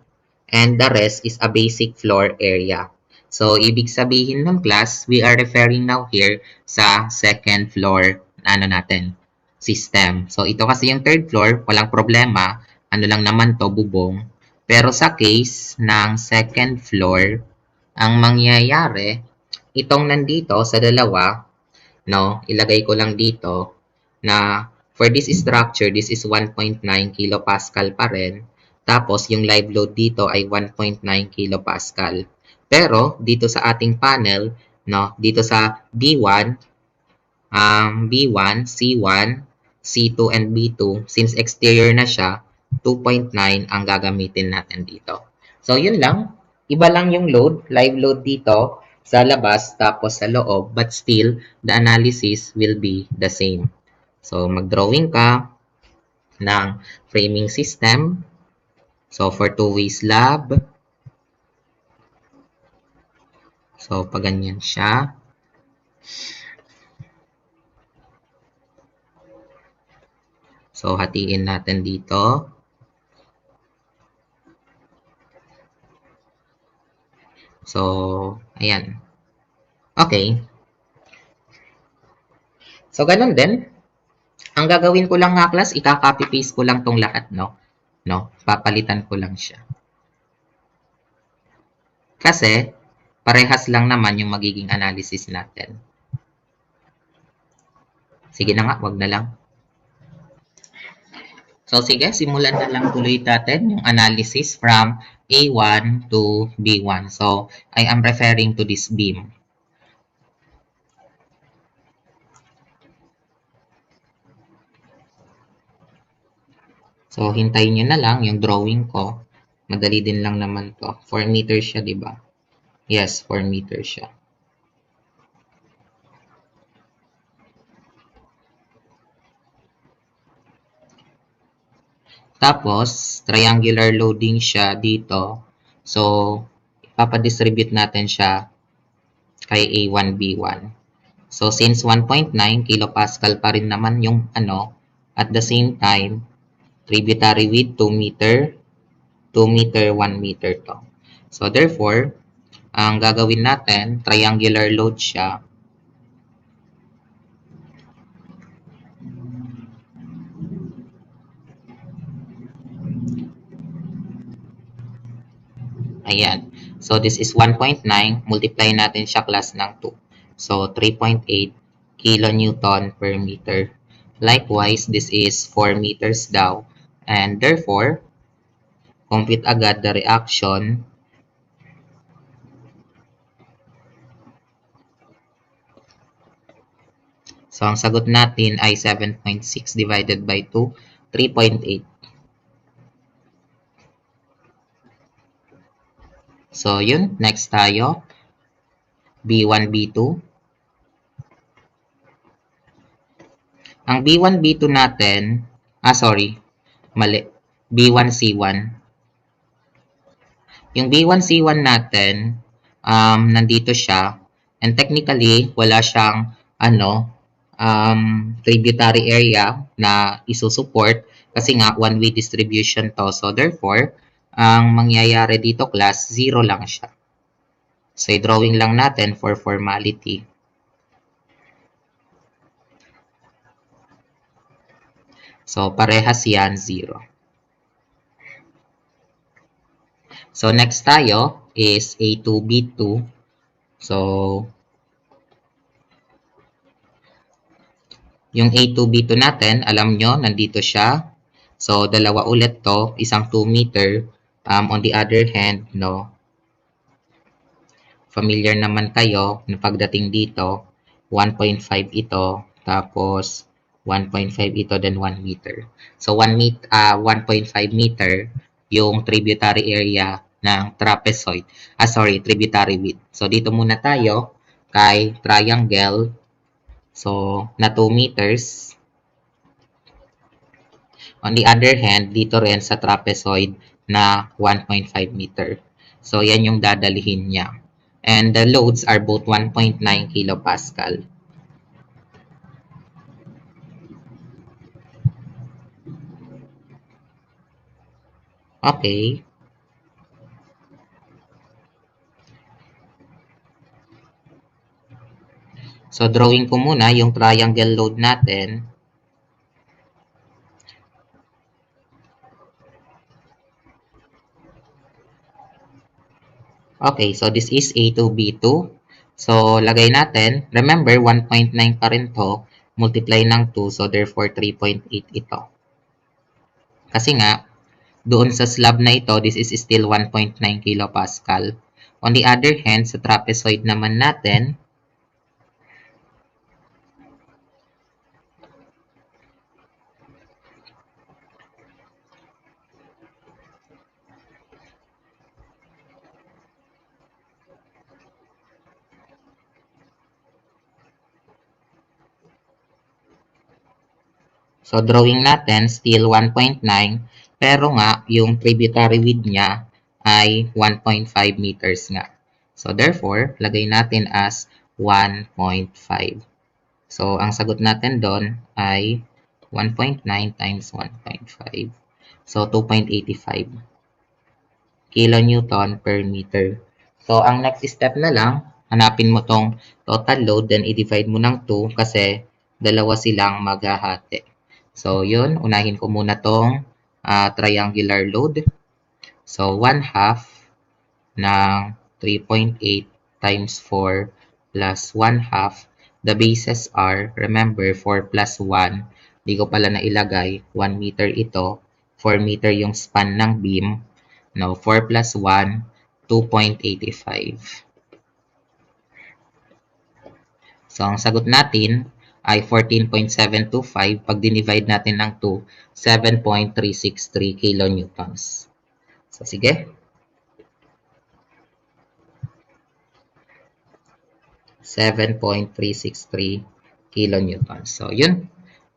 and the rest is a basic floor area. So, ibig sabihin ng class, we are referring now here sa second floor natin, system. So, ito kasi yung third floor, walang problema. Ano lang naman to, bubong. Pero sa case ng second floor, ang mangyayari, itong nandito sa dalawa, no, ilagay ko lang dito na for this structure, this is 1.9 kilopascal pa rin. Tapos, yung live load dito ay 1.9 kilopascal. Pero, dito sa ating panel, no, dito sa B1, B1, C1, C2, and B2, since exterior na siya, 2.9 ang gagamitin natin dito. So, yun lang. Iba lang yung load, live load dito sa labas tapos sa loob, but still, the analysis will be the same. So, mag-drawing ka ng framing system. So, for two-way slab. So, pag ganyan siya. So, hatiin natin dito. So, ayan. Okay. So, ganun din. Ang gagawin ko lang nga, class, ika-copy-paste ko lang tong lahat, no? Papalitan ko lang siya. Kasi, parehas lang naman yung magiging analysis natin. Sige na nga, wag na lang. So, sige, simulan na lang tuloy natin yung analysis from A1 to B1. So, I am referring to this beam. So, hintayin nyo na lang yung drawing ko. Madali din lang naman to. 4 meters siya, di ba? Yes, 4 meters siya. Tapos, triangular loading siya dito. So, ipapadistribute natin siya kay A1, B1. So, since 1.9 kilopascal pa rin naman yung at the same time, tributary width 2 meter, 2 meter, 1 meter to. So, therefore, ang gagawin natin, triangular load siya. Ayan. So, this is 1.9. Multiply natin siya class ng 2. So, 3.8 kilonewton per meter. Likewise, this is 4 meters daw. And therefore, compute agad the reaction. So, ang sagot natin ay 7.6 divided by 2, 3.8. So, yun. Next tayo. B1, B2. Ang B1, B2 natin, mali. B1, C1. Yung B1, C1 natin, nandito siya. And technically, wala siyang tributary area na isusupport kasi nga one-way distribution to. So therefore, ang mangyayari dito class, 0 lang siya. So i-drawing lang natin for formality. So parehas yan, 0. So next tayo is A2, B2. So yung A2, B2 natin, alam nyo, nandito siya. So dalawa ulit to, isang 2 meter. On the other hand, no, familiar naman kayo na pagdating dito, 1.5 ito, tapos 1.5 ito, then 1 meter. So 1.5 meter yung tributary area ng trapezoid. Tributary width. So dito muna tayo kay triangle. So na 2 meters. On the other hand, dito rin sa trapezoid na 1.5 meter. So yan yung dadalihin niya. And the loads are both 1.9 kilopascal. Okay. So, drawing ko muna yung triangle load natin. Okay, so this is A2, B2. So, lagay natin. Remember, 1.9 pa rin to. Multiply ng 2, so therefore 3.8 ito. Kasi nga, doon sa slab na ito, this is still 1.9 kilopascal. On the other hand, sa trapezoid naman natin, so, drawing natin, still 1.9. Pero nga, yung tributary width niya ay 1.5 meters nga. So, therefore, lagay natin as 1.5. So, ang sagot natin doon ay 1.9 times 1.5. So, 2.85 kilonewton per meter. So, ang next step na lang, hanapin mo tong total load, then i-divide mo ng 2 kasi dalawa silang maghahati. So, yun. Unahin ko muna tong triangular load. So, 1/2 ng 3.8 times 4 plus 1/2. The bases are, remember, 4 plus 1. Hindi ko pala nailagay. 1 meter ito. 4 meter yung span ng beam. No, 4 plus 1, 2.85. So, ang sagot natin ay 14.725. Pag dinivide natin ng 2, 7.363 kilonewtons. So, sige. 7.363 kilonewtons. So, yun.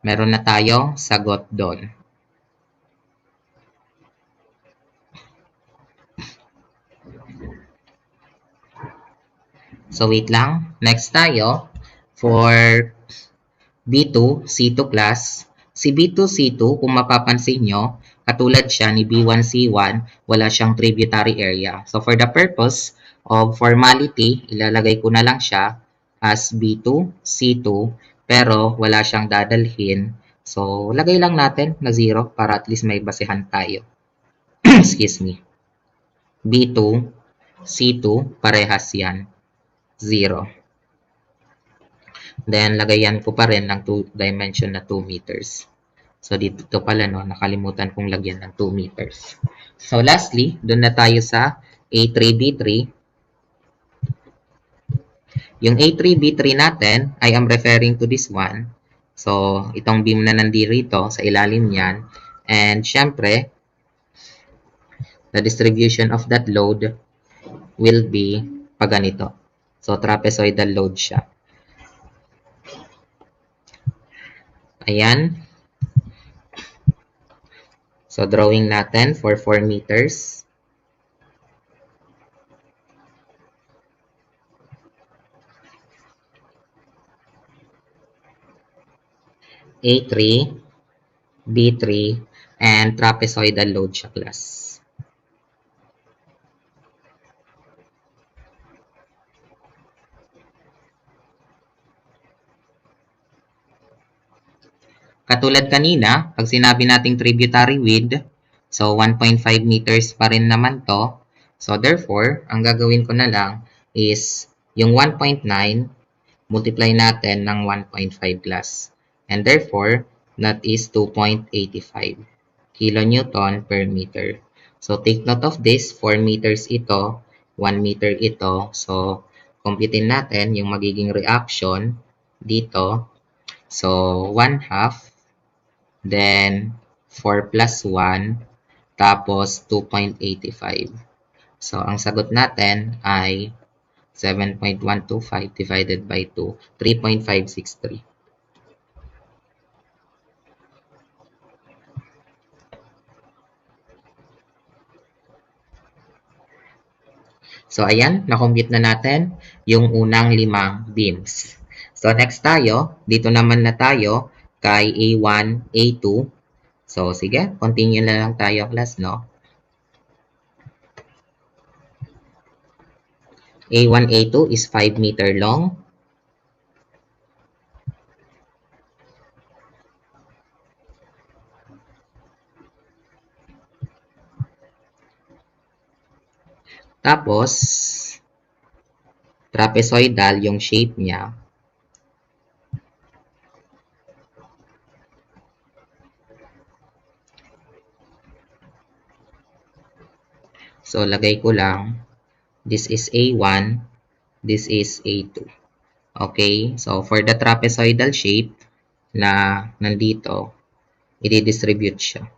Meron na tayong sagot doon. So, wait lang. Next tayo for B2, C2 class. Si B2, C2, kung mapapansin nyo, katulad siya ni B1, C1, wala siyang tributary area. So, for the purpose of formality, ilalagay ko na lang siya as B2, C2, pero wala siyang dadalhin. So, lagay lang natin na 0 para at least may basehan tayo. Excuse me. B2, C2, parehas yan. 0. Then, lagayan ko pa rin ng 2 dimension na 2 meters. So, dito pala, no, nakalimutan kong lagyan ng 2 meters. So, lastly, doon na tayo sa A3, B3. Yung A3, B3 natin, I am referring to this one. So, itong beam na nandito sa ilalim niyan. And, syempre, the distribution of that load will be pag ganito. So, trapezoidal load siya. Ayan. So, drawing natin for 4 meters. A3, B3, and trapezoidal load siya, class. Katulad kanina, pag sinabi nating tributary width, so 1.5 meters pa rin naman to. So therefore, ang gagawin ko na lang is yung 1.9 multiply natin ng 1.5 plus. And therefore, that is 2.85 kilonewton per meter. So take note of this, 4 meters ito, 1 meter ito. So computein natin yung magiging reaction dito. So 1 half, then 4 plus 1, tapos 2.85. So ang sagot natin ay 7.125 divided by 2, 3.563. So ayan, na-compute na natin yung unang 5 beams. So next tayo, dito naman na tayo kay A1, A2. So sige, continue na lang tayo, class, no? A1, A2 is 5 meter long. Tapos, trapezoidal yung shape niya. So, lagay ko lang, this is A1, this is A2. Okay, so for the trapezoidal shape na nandito, i-distribute siya.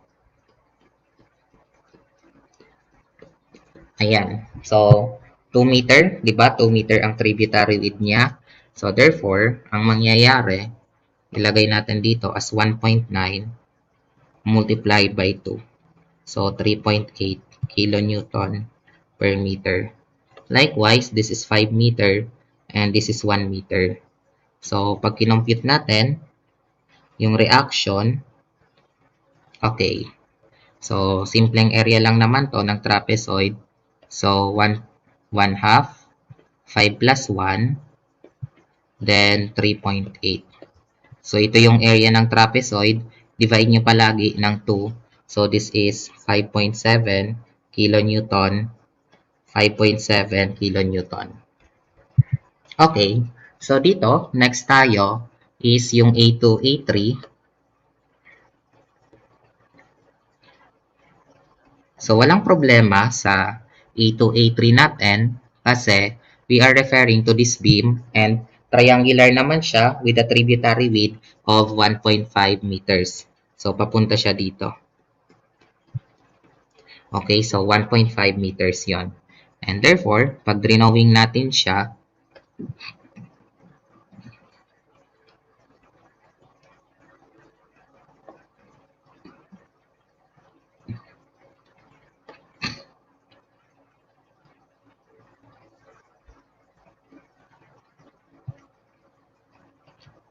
Ayan. So, 2 meter, di ba? 2 meter ang tributary width niya. So, therefore, ang mangyayari, ilagay natin dito as 1.9 multiplied by 2. So, 3.8 kilonewton per meter. Likewise, this is 5 meter and this is 1 meter. So, pag kinompute natin, yung reaction, okay. So, simpleng area lang naman to ng trapezoid. So, 1 half, 5 plus 1, then 3.8. So, ito yung area ng trapezoid. Divide nyo palagi ng 2. So, this is 5.7 kilonewton. 5.7 kilonewton. Okay. So, dito, next tayo is yung A2, A3. So, walang problema sa A2, A3 natin kasi we are referring to this beam and triangular naman siya with a tributary width of 1.5 meters. So, papunta siya dito. Okay, so 1.5 meters yon. And therefore, pag drawing natin siya,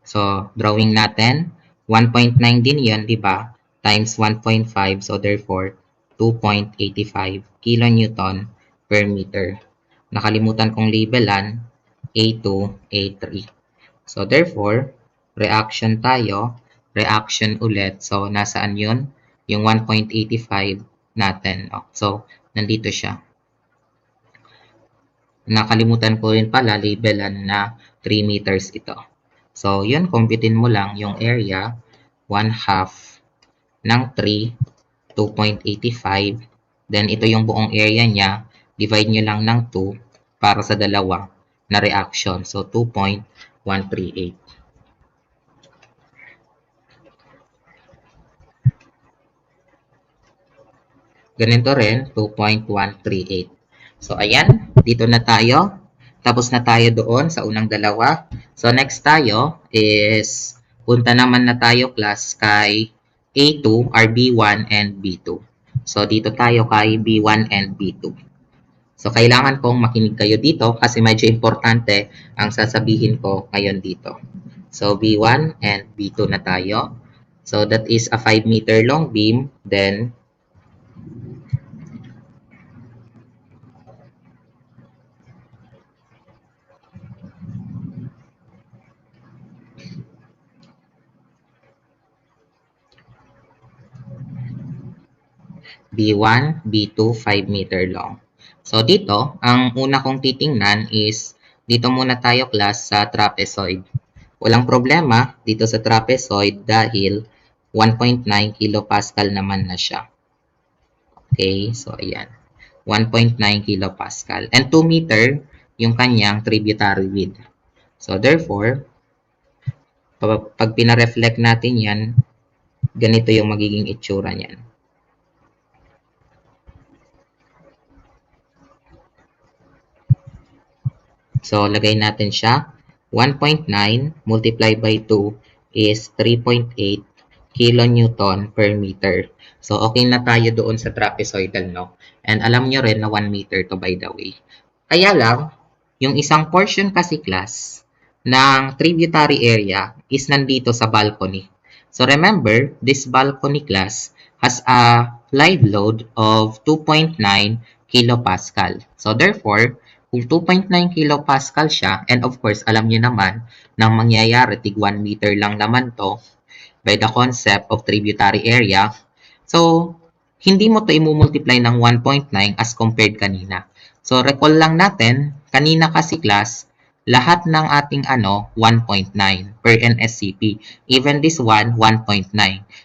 so, drawing natin, 1.9 din yan, di ba? Times 1.5, so therefore, 2.85 kilonewton per meter. Nakalimutan kong labelan, A2, A3. So, therefore, reaction tayo, reaction ulit. So, nasaan yun? Yung 1.85 natin. So, nandito siya. Nakalimutan ko rin pala, labelan na 3 meters ito. So, yun, computein mo lang yung area, 1 half ng 3, 2.85. Then, ito yung buong area niya. Divide nyo lang ng 2 para sa dalawa na reaction. So, 2.138. Ganito rin, 2.138. So, ayan. Dito na tayo. Tapos na tayo doon sa unang dalawa. So, next tayo is punta naman na tayo, class, kay A2, or B1 and B2. So, dito tayo kay B1 and B2. So, kailangan kong makinig kayo dito kasi medyo importante ang sasabihin ko ngayon dito. So, B1 and B2 na tayo. So that is a 5-meter long beam. Then B1, B2, 5-meter long. So dito, ang una kong titingnan is dito muna tayo class sa trapezoid. Walang problema dito sa trapezoid dahil 1.9 kilopascal naman na siya. Okay, so ayan. 1.9 kilopascal. And 2 meter yung kanyang tributary width. So therefore, pag pinareflect natin yan, ganito yung magiging itsura niyan. So, lagay natin siya. 1.9 multiplied by 2 is 3.8 kilonewton per meter. So, okay na tayo doon sa trapezoidal, no? And alam nyo rin na 1 meter to by the way. Kaya lang, yung isang portion kasi class ng tributary area is nandito sa balcony. So, remember, this balcony class has a live load of 2.9 kilopascal. So, therefore, kung 2.9 kilopascal siya, and of course, alam niyo naman na mangyayari tig 1 meter lang naman to by the concept of tributary area. So, hindi mo to i-multiply ng 1.9 as compared kanina. So, recall lang natin, kanina kasi class, lahat ng ating 1.9 per NSCP. Even this one, 1.9.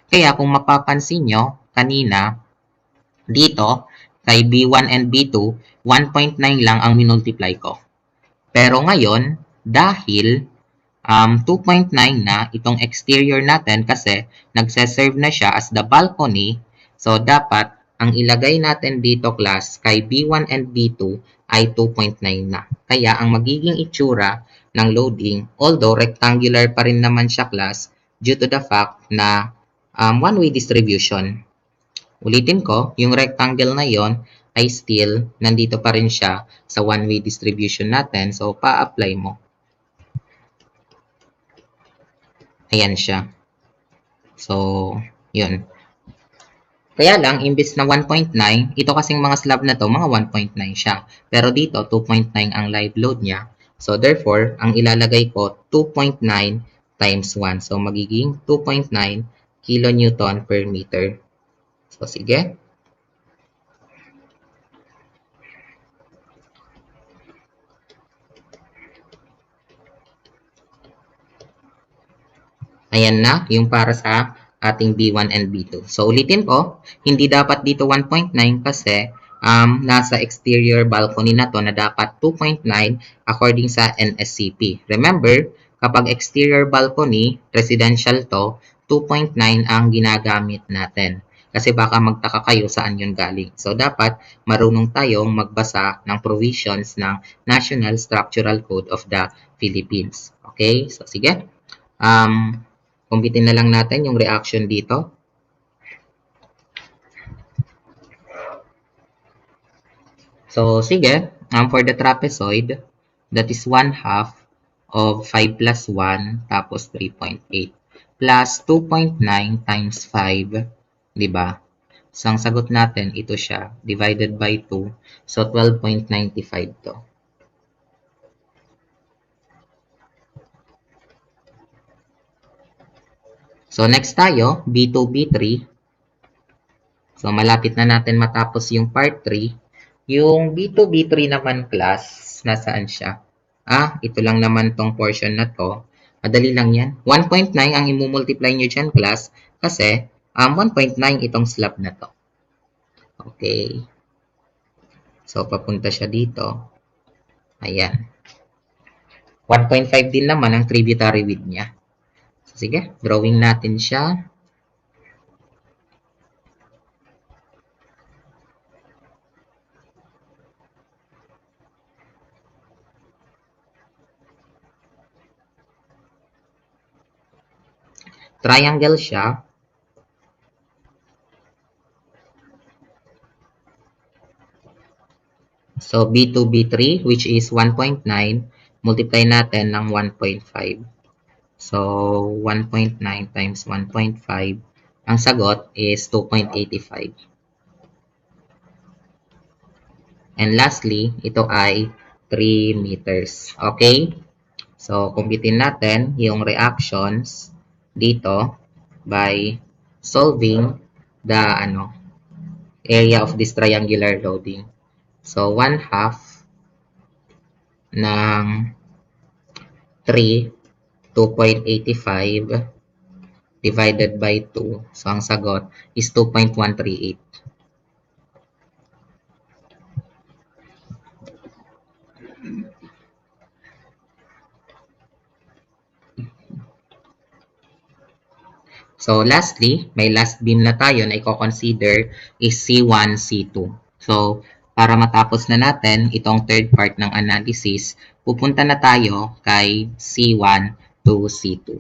Kaya kung mapapansin nyo, kanina, dito, kay B1 and B2, 1.9 lang ang minultiply ko. Pero ngayon, dahil 2.9 na itong exterior natin kasi nagse-serve na siya as the balcony, so dapat ang ilagay natin dito class kay B1 and B2 ay 2.9 na. Kaya ang magiging itsura ng loading, although rectangular pa rin naman siya class due to the fact na one-way distribution. Ulitin ko, yung rectangle na yon ay still nandito pa rin siya sa one-way distribution natin. So, pa-apply mo. Ayan siya. So, yun. Kaya lang, imbis na 1.9, ito kasing mga slab na to, mga 1.9 siya. Pero dito, 2.9 ang live load niya. So, therefore, ang ilalagay ko, 2.9 times 1. So, magiging 2.9 kilonewton per meter. So, sige. Ayan na, yung para sa ating B1 and B2. So, ulitin ko, hindi dapat dito 1.9 kasi nasa exterior balcony na to na dapat 2.9 according sa NSCP. Remember, kapag exterior balcony, residential to, 2.9 ang ginagamit natin. Kasi baka magtaka kayo saan yun galing. So, dapat marunong tayong magbasa ng provisions ng National Structural Code of the Philippines. Okay? So, sige. Kumpitin na lang natin yung reaction dito. So, sige. For the trapezoid, that is 1/2 of 5 plus 1, tapos 3.8. Plus 2.9 times 5, diba? So, ang sagot natin, ito siya, divided by 2. So, 12.95 to. So, next tayo, B2, B3. So, malapit na natin matapos yung part 3. Yung B2, B3 naman class, nasaan siya? Ito lang naman tong portion na to. Madali lang yan. 1.9 ang imumultiply nyo dyan class kasi 1.9 itong slab na to. Okay. So, papunta siya dito. Ayan. 1.5 din naman ang tributary width niya. So, sige, drawing natin siya. Triangle siya. So, B2, B3, which is 1.9, multiply natin ng 1.5. So, 1.9 times 1.5. Ang sagot is 2.85. And lastly, ito ay 3 meters. Okay? So, kumpitin natin yung reactions dito by solving the area of this triangular loading. So, 1/2 ng 3, 2.85 divided by 2. So, ang sagot is 2.138. So, lastly, may last beam na tayo na i-consider is C1, C2. So, para matapos na natin itong third part ng analysis, pupunta na tayo kay C1 to C2.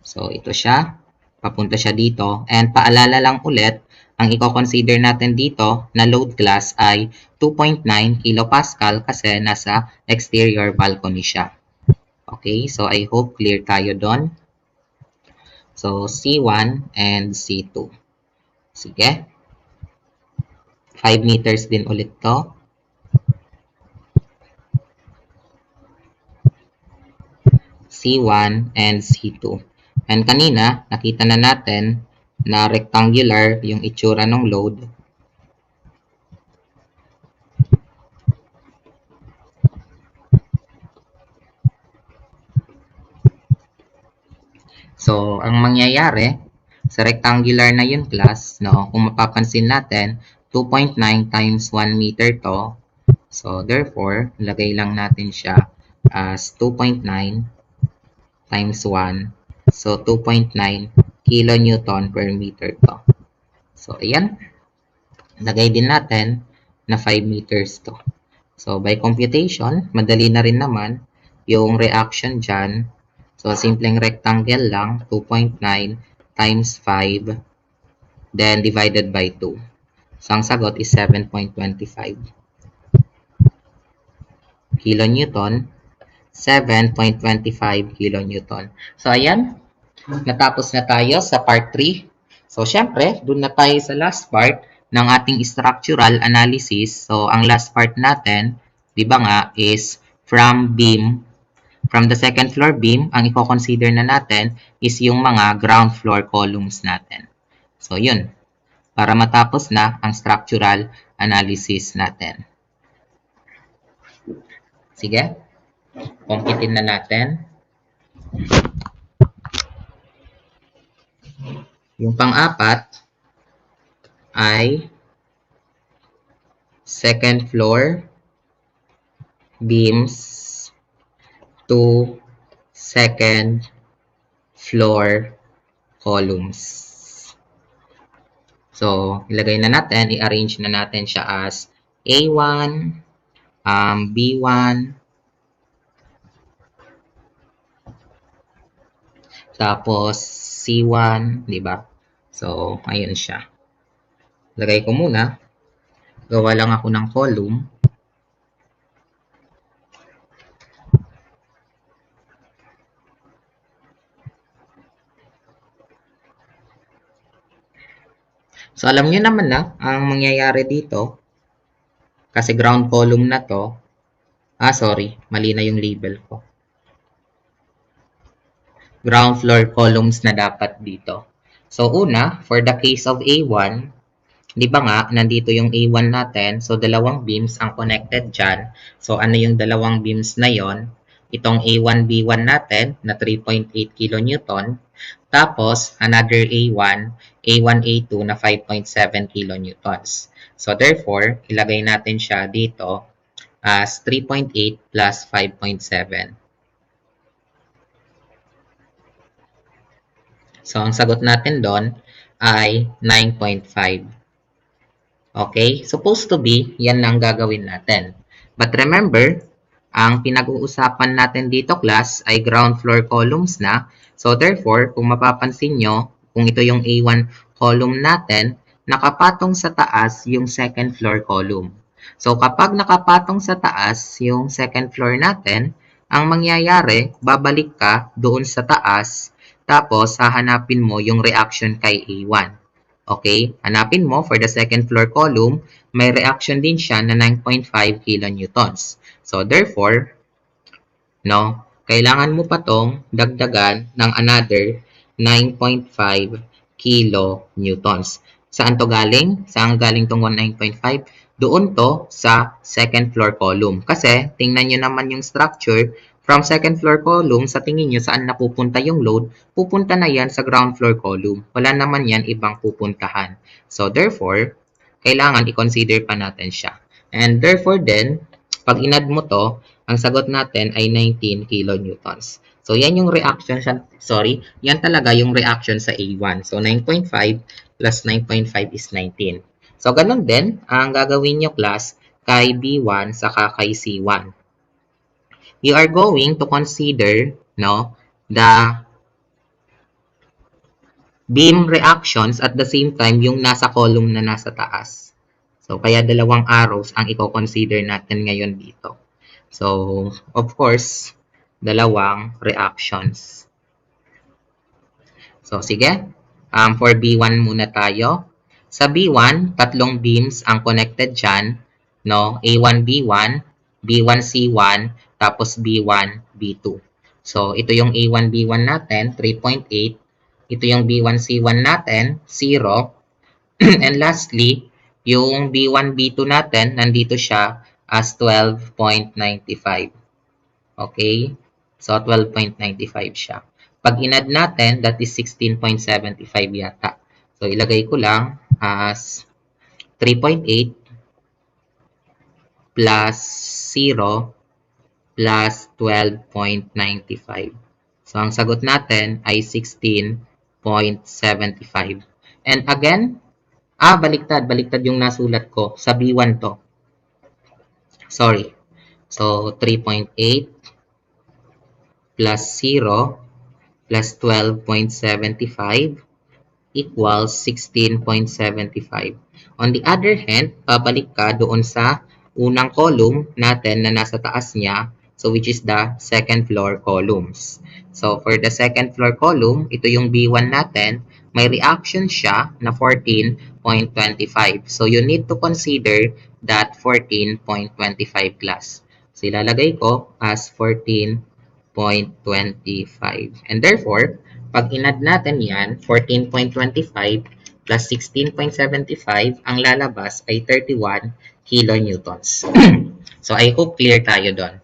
So, ito siya. Papunta siya dito. And paalala lang ulit, ang i-consider natin dito na load class ay 2.9 kilopascal kasi nasa exterior balcony siya. Okay, so I hope clear tayo doon. So, C1 and C2. Sige. 5 meters din ulit to. C1 and C2. And kanina, nakita na natin na rectangular yung itsura ng load. So, ang mangyayari sa rectangular na yun class, no, kung mapapansin natin, 2.9 times 1 meter to. So, therefore, lagay lang natin siya as 2.9 times 1. So, 2.9 kilonewton per meter to. So, ayan. Lagay din natin na 5 meters to. So, by computation, madali na rin naman yung reaction dyan. So, simpleng rectangle lang, 2.9 times 5, then divided by 2. So, ang sagot is 7.25 kilonewton. 7.25 kilonewton. So, ayan. Natapos na tayo sa part 3. So, syempre, dun na tayo sa last part ng ating structural analysis. So, ang last part natin, di ba nga, is from the second floor beam, ang i-consider na natin is yung mga ground floor columns natin. So, yun. Para matapos na ang structural analysis natin. Sige. Kumpitin na natin. Yung pang-apat ay second floor beams to second floor columns. So, ilagay na natin, i-arrange na natin siya as A1, B1, tapos C1, di ba? So, ayun siya. Lagay ko muna. Gawa lang ako ng column. So, alam nyo naman na ang mangyayari dito. Kasi ground column na to. Sorry. Mali na yung label ko. Ground floor columns na dapat dito. So, una, for the case of A1, di ba nga, nandito yung A1 natin. So, dalawang beams ang connected dyan. So, ano yung dalawang beams na yon? Itong A1, B1 natin na 3.8 kilonewton. Tapos, another A1, A1, A2 na 5.7 kilonewtons. So, therefore, ilagay natin siya dito as 3.8 plus 5.7. So, ang sagot natin doon ay 9.5. Okay? Supposed to be, yan lang gagawin natin. But remember, ang pinag-uusapan natin dito, class, ay ground floor columns na. So, therefore, kung mapapansin nyo, kung ito yung A1 column natin, nakapatong sa taas yung second floor column. So, kapag nakapatong sa taas yung second floor natin, ang mangyayari, babalik ka doon sa taas, tapos hahanapin mo yung reaction kay A1. Okay? Hanapin mo for the second floor column, may reaction din siya na 9.5 kilonewtons. So, therefore, no, kailangan mo pa tong dagdagan ng another 9.5 kilonewtons. Saan to galing? Saan galing tong 9.5? Doon to sa second floor column. Kasi, tingnan nyo naman yung structure. From second floor column, sa tingin nyo saan napupunta yung load, pupunta na yan sa ground floor column. Wala naman yan ibang pupuntahan. So, therefore, kailangan i-consider pa natin siya. And therefore then, pag inad mo to, ang sagot natin ay 19 kilonewtons. So, yan yung reaction, yan talaga yung reaction sa A1. So, 9.5 plus 9.5 is 19. So, ganun din ang gagawin nyo class kay B1 saka kay C1. You are going to consider the beam reactions at the same time yung nasa column na nasa taas. So, kaya dalawang arrows ang i-consider natin ngayon dito. So, of course, dalawang reactions. So, sige. For B1 muna tayo. Sa B1, tatlong beams ang connected dyan. A1, B1, B1, C1, tapos B1, B2. So, ito yung A1, B1 natin, 3.8. Ito yung B1, C1 natin, 0. And lastly, yung B1, B2 natin, nandito siya as 12.95. Okay? So, 12.95 siya. Pag inad natin, that is 16.75 yata. So, ilagay ko lang as 3.8 plus 0 plus 12.95. So, ang sagot natin ay 16.75. And again, baliktad yung nasulat ko. Sa B1 to. Sorry. So, 3.8 plus 0 plus 12.75 equals 16.75. On the other hand, babalik ka doon sa unang column natin na nasa taas niya, so which is the second floor columns. So for the second floor column, ito yung B1 natin, may reaction siya na 14.25. So you need to consider that 14.25 class. So ilalagay ko as 14.25. And therefore, pag inad natin yan, 14.25 plus 16.75, ang lalabas ay 31 kilonewtons. So, I hope clear tayo doon.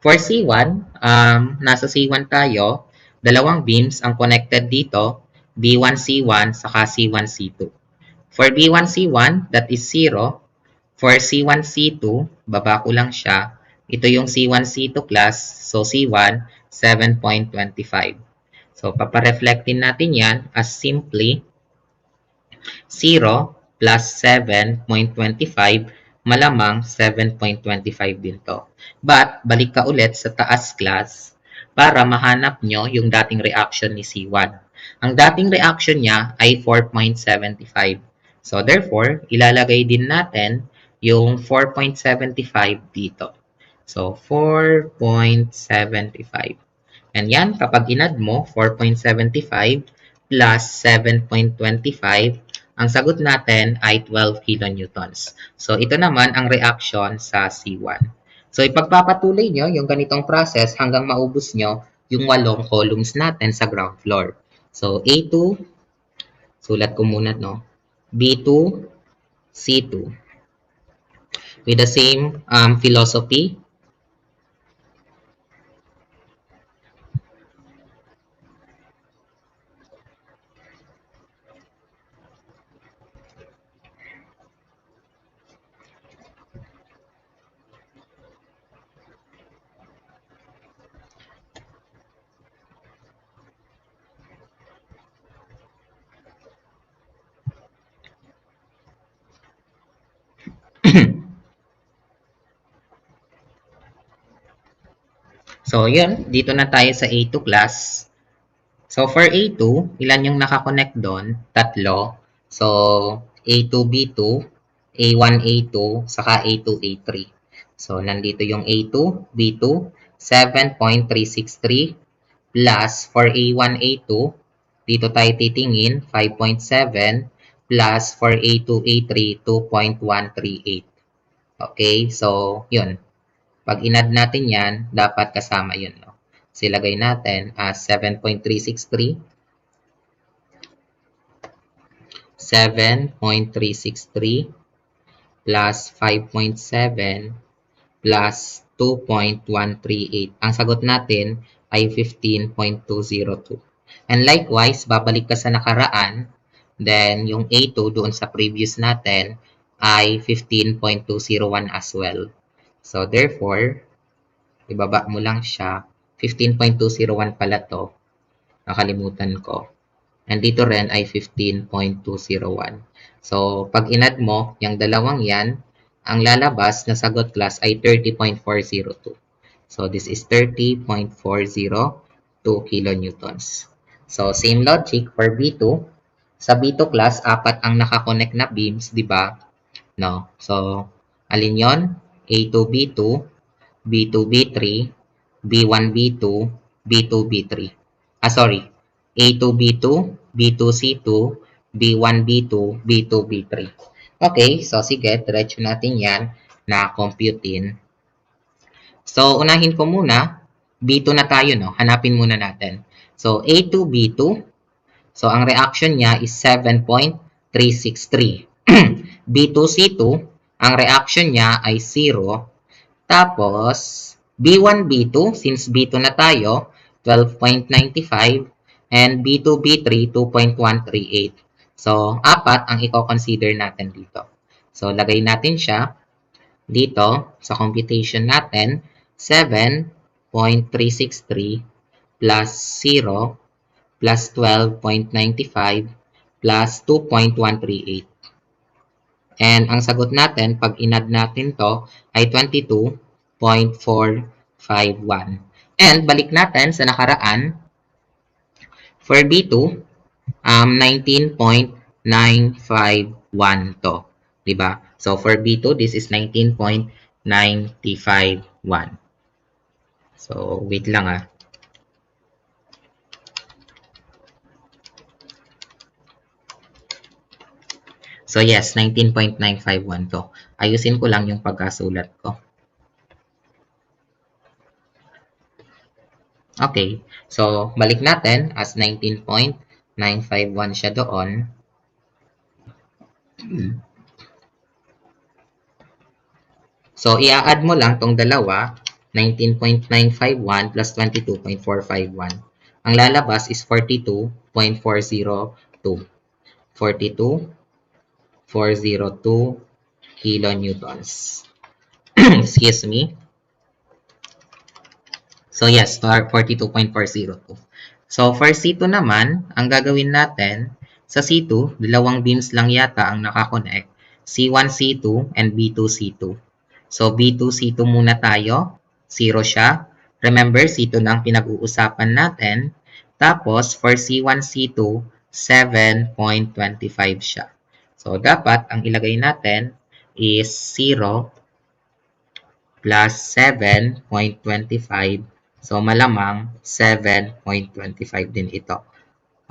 For C1, nasa C1 tayo, dalawang beams ang connected dito, B1C1 saka C1C2. For B1C1, that is 0. For C1C2, baba ko lang siya. Ito yung C1C2 class, so C1, 7.25. So, papareflectin natin yan as simply 0 plus 7.25, malamang 7.25 din to. But, balik ka ulit sa taas class para mahanap nyo yung dating reaction ni C1. Ang dating reaction niya ay 4.75. So, therefore, ilalagay din natin yung 4.75 dito. So, 4.75. And yan, kapag inad mo, 4.75 plus 7.25, ang sagot natin ay 12 kilonewtons. So, ito naman ang reaction sa C1. So, ipagpapatuloy nyo yung ganitong process hanggang maubos nyo yung 8 columns natin sa ground floor. So, A2, sulat ko muna, B2, C2. With the same philosophy, so, yun. Dito na tayo sa A2 class. So, for A2, ilan yung nakakonect doon? Tatlo. So, A2, B2, A1, A2, saka A2, A3. So, nandito yung A2, B2, 7.363 plus for A1, A2, dito tayo titingin, 5.7 plus for A2, A3, 2.138. Okay, so yun. Pag inad natin yan, dapat kasama yun. No? So ilagay natin as 7.363 plus 5.7 plus 2.138. Ang sagot natin ay 15.202. And likewise, babalik ka sa nakaraan, then yung A2 doon sa previous natin ay 15.201 as well. So therefore, ibaba mo lang siya. 15.201 pala to. Nakalimutan ko. And dito rin ay 15.201. So, pag inad mo, yung dalawang yan, ang lalabas na sagot class ay 30.402. So, this is 30.402 kilonewtons. So, same logic for B2. Sa B2 class, 4 ang nakakonect na beams, di ba? No. So, alin yon? A2, B2, B2, B3, B1, B2, B2, B3. Sorry. A2, B2, B2, C2, B1, B2, B2, B3. Okay, so sige, diretso natin yan na computein. So, unahin ko muna, B2 na tayo, no? Hanapin muna natin. So, A2, B2. So, ang reaction niya is 7.363. B2, C2, ang reaction niya ay 0. Tapos, B1, B2, since B2 na tayo, 12.95. And B2, B3, 2.138. So, 4 ang i-consider natin dito. So, lagay natin siya dito sa computation natin. 7.363 plus 0 plus 12.95 plus 2.138. And ang sagot natin, pag inad natin to, ay 22.451. And balik natin sa nakaraan, for B2, 19.951 to. Diba? So, for B2, this is 19.951. So, wait lang ah. So, yes, 19.951 to. Ayusin ko lang yung pagkasulat ko. Okay. So, balik natin as 19.951 siya doon. So, i-add mo lang tong dalawa, 19.951 plus 22.451. Ang lalabas is 42.402. 42.402 kilonewtons. Excuse me. So, yes, 42.402. So, for C2 naman, ang gagawin natin, sa C2, dalawang beams lang yata ang nakakonect. C1, C2, and B2, C2. So, B2, C2 muna tayo. 0 siya. Remember, C2 na ang pinag-uusapan natin. Tapos, for C1, C2, 7.25 siya. So, dapat, ang ilagay natin is 0 plus 7.25. So, malamang 7.25 din ito.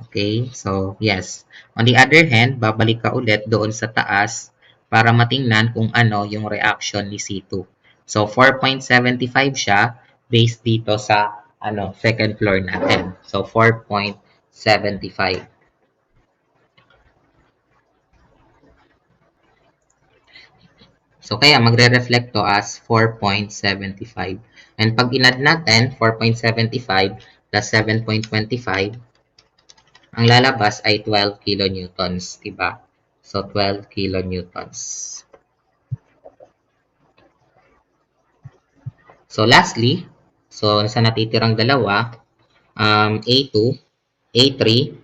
Okay? So, yes. On the other hand, babalik ka ulit doon sa taas para matingnan kung ano yung reaction ni C2. So, 4.75 siya based dito sa second floor natin. So, 4.75. So, kaya magre-reflect to as 4.75. And pag inad natin, 4.75 plus 7.25, ang lalabas ay 12 kilonewtons, diba? So, 12 kilonewtons. So, lastly, so, sa natitirang dalawa, A2, A3,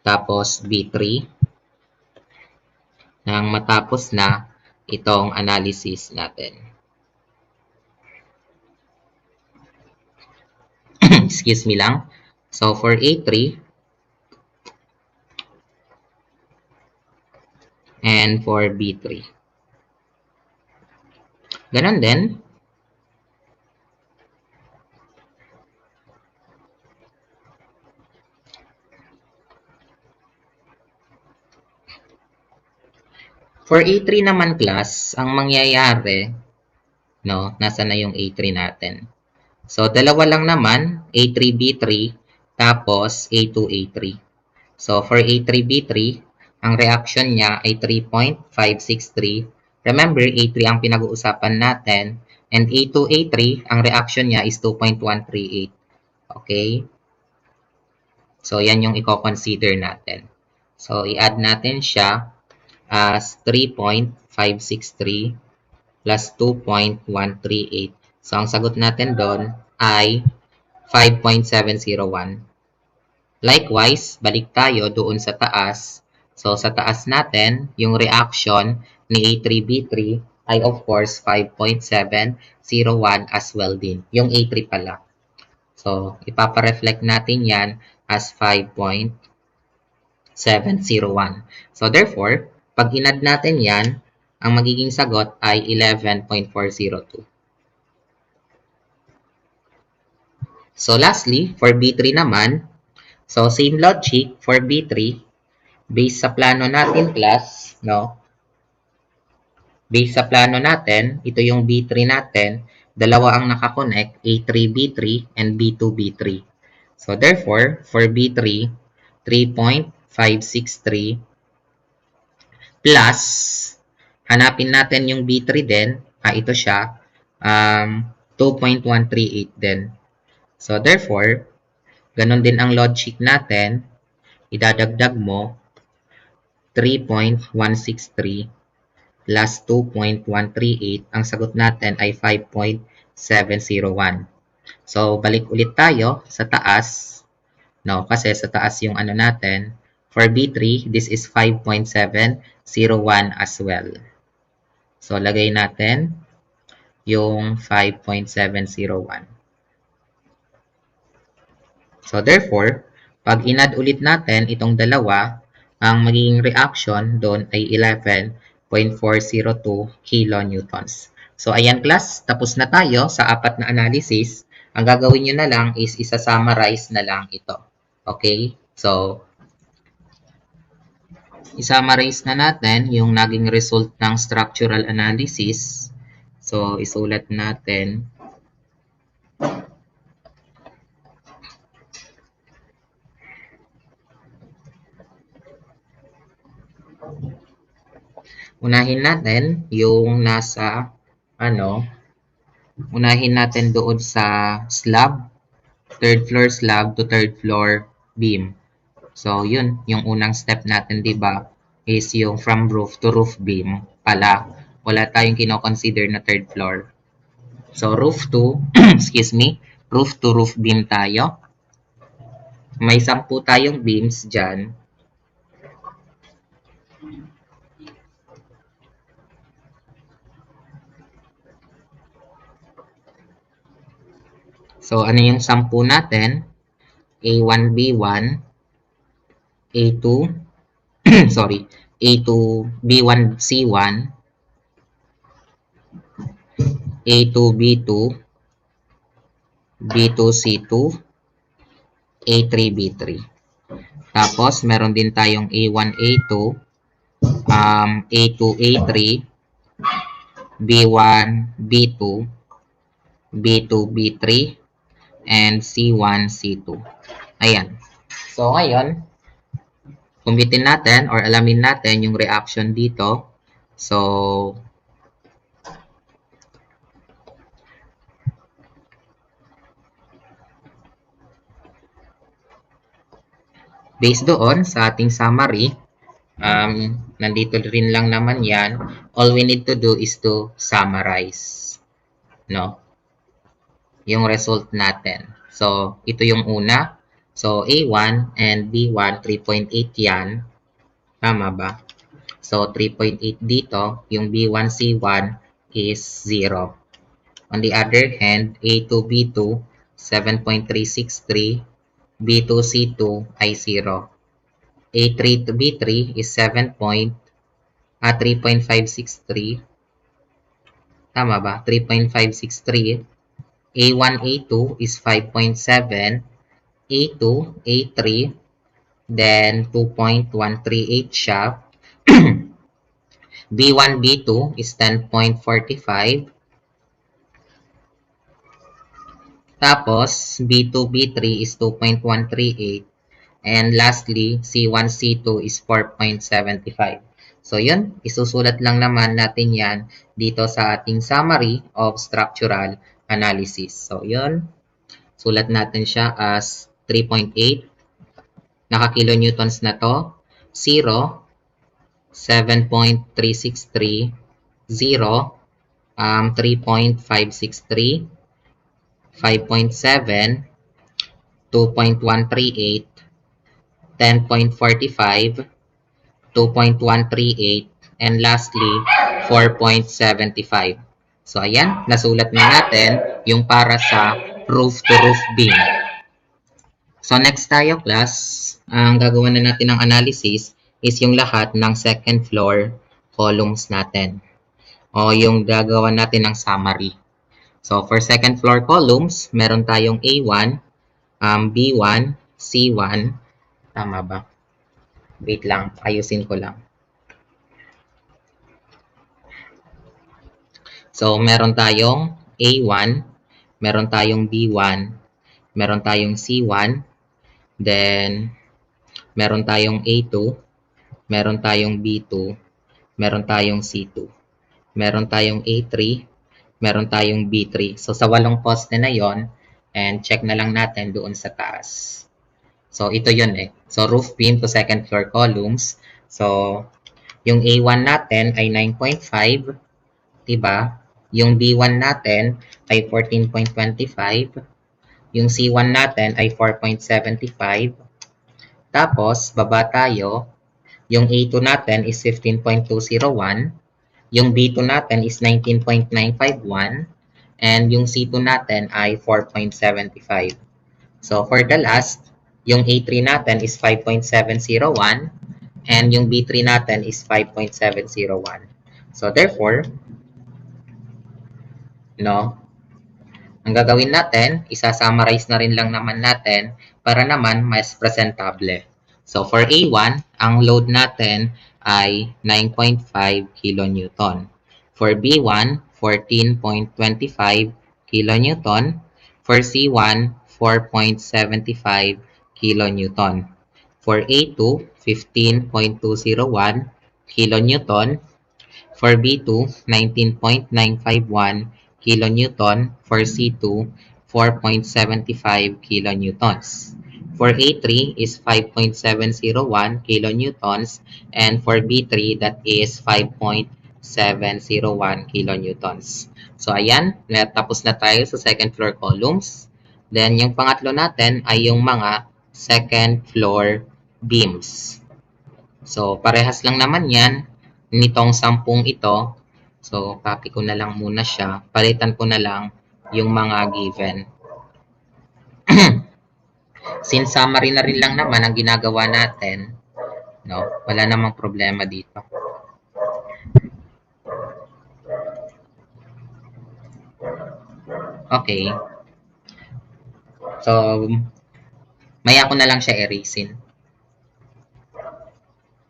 tapos B3, nang matapos na itong analysis natin. Excuse me lang. So, for A3, and for B3. Ganon din. For A3 naman class, ang mangyayari, no, nasa na yung A3 natin? So, dalawa lang naman, A3B3, tapos A2A3. So, for A3B3, ang reaction niya ay 3.563. Remember, A3 ang pinag-uusapan natin. And A2A3, ang reaction niya is 2.138. Okay? So, yan yung i-consider natin. So, i-add natin siya as 3.563 plus 2.138. So, ang sagot natin doon ay 5.701. Likewise, balik tayo doon sa taas. So, sa taas natin, yung reaction ni A3B3 ay of course 5.701 as well din. Yung A3 pala. So, ipapareflect natin yan as 5.701. So, therefore, pag inad natin yan, ang magiging sagot ay 11.402. So, lastly, for B3 naman, so same logic for B3, based sa plano natin class, no? Based sa plano natin, ito yung B3 natin, dalawa ang nakakonect, A3B3 and B2B3. So, therefore, for B3, 3.563 plus, hanapin natin yung B3 din, ito siya, 2.138 din. So, therefore, ganun din ang logic natin, idadagdag mo 3.163 plus 2.138. Ang sagot natin ay 5.701. So, balik ulit tayo sa taas. No, kasi sa taas yung ano natin. For B3, this is 5.701 as well. So, lagay natin yung 5.701. So, therefore, pag inad ulit natin itong dalawa, ang magiging reaction doon ay 11.402 kilonewtons. So, ayan class, tapos na tayo sa apat na analysis. Ang gagawin nyo na lang is isa-summarize na lang ito. Okay? So, isa-summarize na natin yung naging result ng structural analysis. So, isulat natin. Unahin natin yung nasa, unahin natin doon sa slab, third floor slab to third floor beam. So, yun, yung unang step natin, di ba, is yung from roof to roof beam pala. Wala tayong kino-consider na third floor. So, roof to, excuse me, roof to roof beam tayo. May 10 tayong beams dyan. So, ano yung 10 natin? A1, B1, A2, sorry, A2, B1, C1, A2, B2, B2, C2, A3, B3. Tapos, meron din tayong A1, A2, A2, A3, B1, B2, B2, B3, and C1, C2. Ayan. So, ngayon, kumbitin natin or alamin natin yung reaction dito. So, based doon sa ating summary, nandito rin lang naman yan. All we need to do is to summarize, no? Yung result natin. So, ito yung una. So, A1 and B1, 3.8 yan. Tama ba? So, 3.8 dito. Yung B1, C1 is 0. On the other hand, A2, B2, 7.363. B2, C2 ay 0. A3 to B3 is 3.563. Tama ba? 3.563. A1, A2 is 5.7. A2, A3, then 2.138 siya. B1, B2 is 10.45. Tapos, B2, B3 is 2.138. And lastly, C1, C2 is 4.75. So, yun. Isusulat lang naman natin yan dito sa ating summary of structural analysis. So, yun. Sulat natin siya as 3.8. Naka-kilonewtons na to. 0, 7.363, 0, 3.563, 5.7, 2.138, 10.45, 2.138, and lastly, 4.75. So, ayan, nasulat na natin yung para sa roof-to-roof beam. So, next tayo, class, ang gagawa na natin ng analysis is yung lahat ng second floor columns natin. O yung gagawa natin ng summary. So, for second floor columns, meron tayong A1, B1, C1. Tama ba? Wait lang, ayusin ko lang. So, meron tayong A1, meron tayong B1, meron tayong C1, then meron tayong A2, meron tayong B2, meron tayong C2, meron tayong A3, meron tayong B3. So, sa 8 poste na yon, and check na lang natin doon sa taas. So, ito yun eh. So, roof beam to second floor columns. So, yung A1 natin ay 9.5, diba? Yung B1 natin ay 14.25. Yung C1 natin ay 4.75. Tapos, baba tayo. Yung A2 natin is 15.201. Yung B2 natin is 19.951. And yung C2 natin ay 4.75. So, for the last, yung A3 natin is 5.701 and yung B3 natin is 5.701. So, therefore, no, ang gagawin natin, isa-summarize na rin lang naman natin para naman mas presentable. So, for A1, ang load natin ay 9.5 kN. For B1, 14.25 kN. For C1, 4.75 kN. For A2, 15.201 kN. For B2, 19.951 kN. For C2, 4.75 kN. For A3 is 5.701 kN. And for B3, that is 5.701 kN. So, ayan, natapos na tayo sa second floor columns. Then, yung pangatlo natin ay yung mga second floor beams. So, parehas lang naman yan nitong 10 ito. So, copy ko na lang muna siya. Palitan ko na lang yung mga given. Since summary na rin lang naman ang ginagawa natin, no, wala namang problema dito. Okay. So, maya ko na lang siya erasein.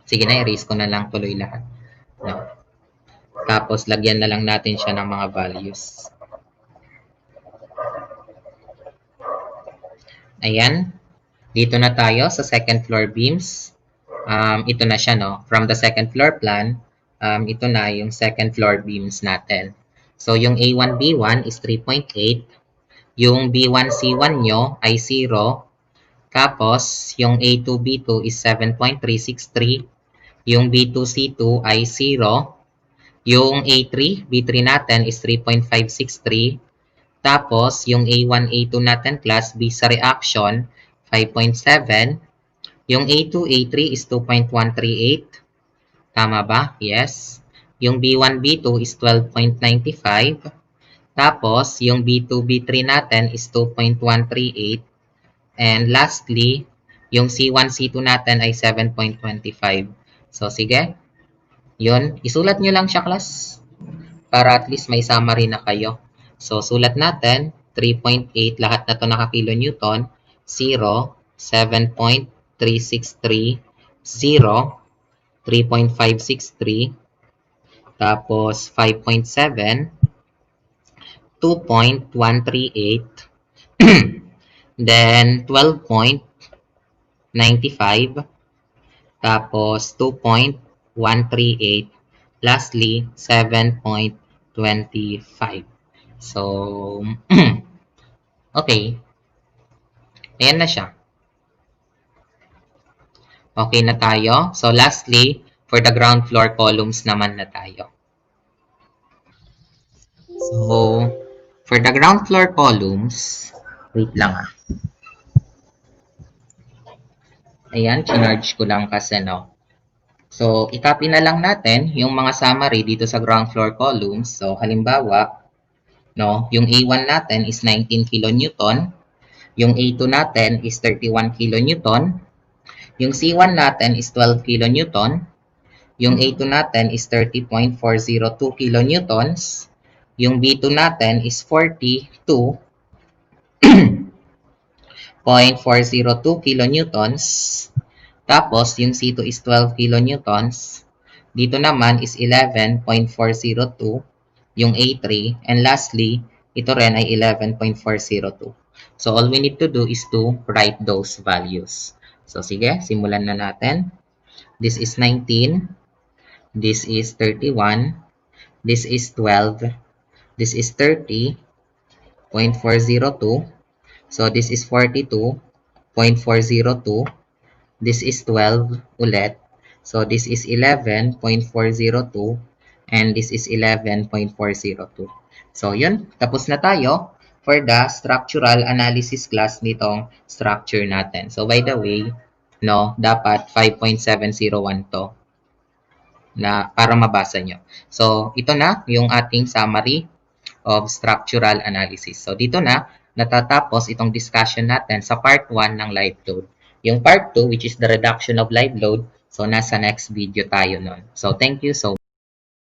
Sige na, erase ko na lang tuloy lahat. No? Tapos, lagyan na lang natin siya ng mga values. Ayan. Dito na tayo sa second floor beams. Ito na siya, no? From the second floor plan, ito na yung second floor beams natin. So, yung A1, B1 is 3.8. Yung B1, C1 nyo ay 0. Tapos, yung A2, B2 is 7.363. Yung B2, C2 ay 0. Yung A3, B3 natin is 3.563. Tapos, yung A1, A2 natin class, B sa reaction, 5.7. Yung A2, A3 is 2.138. Tama ba? Yes. Yung B1, B2 is 12.95. Tapos, yung B2, B3 natin is 2.138. And lastly, yung C1, C2 natin ay 7.25. So, sige. Yun. Isulat nyo lang siya, class. Para at least may summary na kayo. So, sulat natin, 3.8. Lahat na to naka-kilonewton. 0, 7.363, 0, 3.563, Tapos 5.7, 2.138, then 12.95, tapos 2.138, lastly 7.25. So, okay, ayan na siya. Okay na tayo. So, lastly, for the ground floor columns naman na tayo. So, for the ground floor columns, wait lang ah. Ayan, chinarge ko lang kasi, no. So, i-copy na lang natin yung mga summary dito sa ground floor columns. So, halimbawa, no, yung A1 natin is 19 kilonewton, yung A2 natin is 31 kilonewton, yung C1 natin is 12 kilonewton, yung A2 natin is 30.402 kilonewtons, yung B2 natin is 42.402 kilonewtons, tapos yung C2 is 12 kilonewtons, dito naman is 11.402 yung A3, and lastly, ito rin ay 11.402. So, all we need to do is to write those values. So, sige, simulan na natin. This is 19. This is 31. This is 12. This is 30.402. So, this is 42.402. This is 12 ulit. So, this is 11.402. And this is 11.402. So, yun. Tapos na tayo for the structural analysis class nitong structure natin. So, by the way, no, dapat 5.701 to na para mabasa nyo. So, ito na yung ating summary of structural analysis. So, dito na natatapos itong discussion natin sa part 1 ng live load. Yung part 2, which is the reduction of live load, so nasa next video tayo nun. So, thank you so much.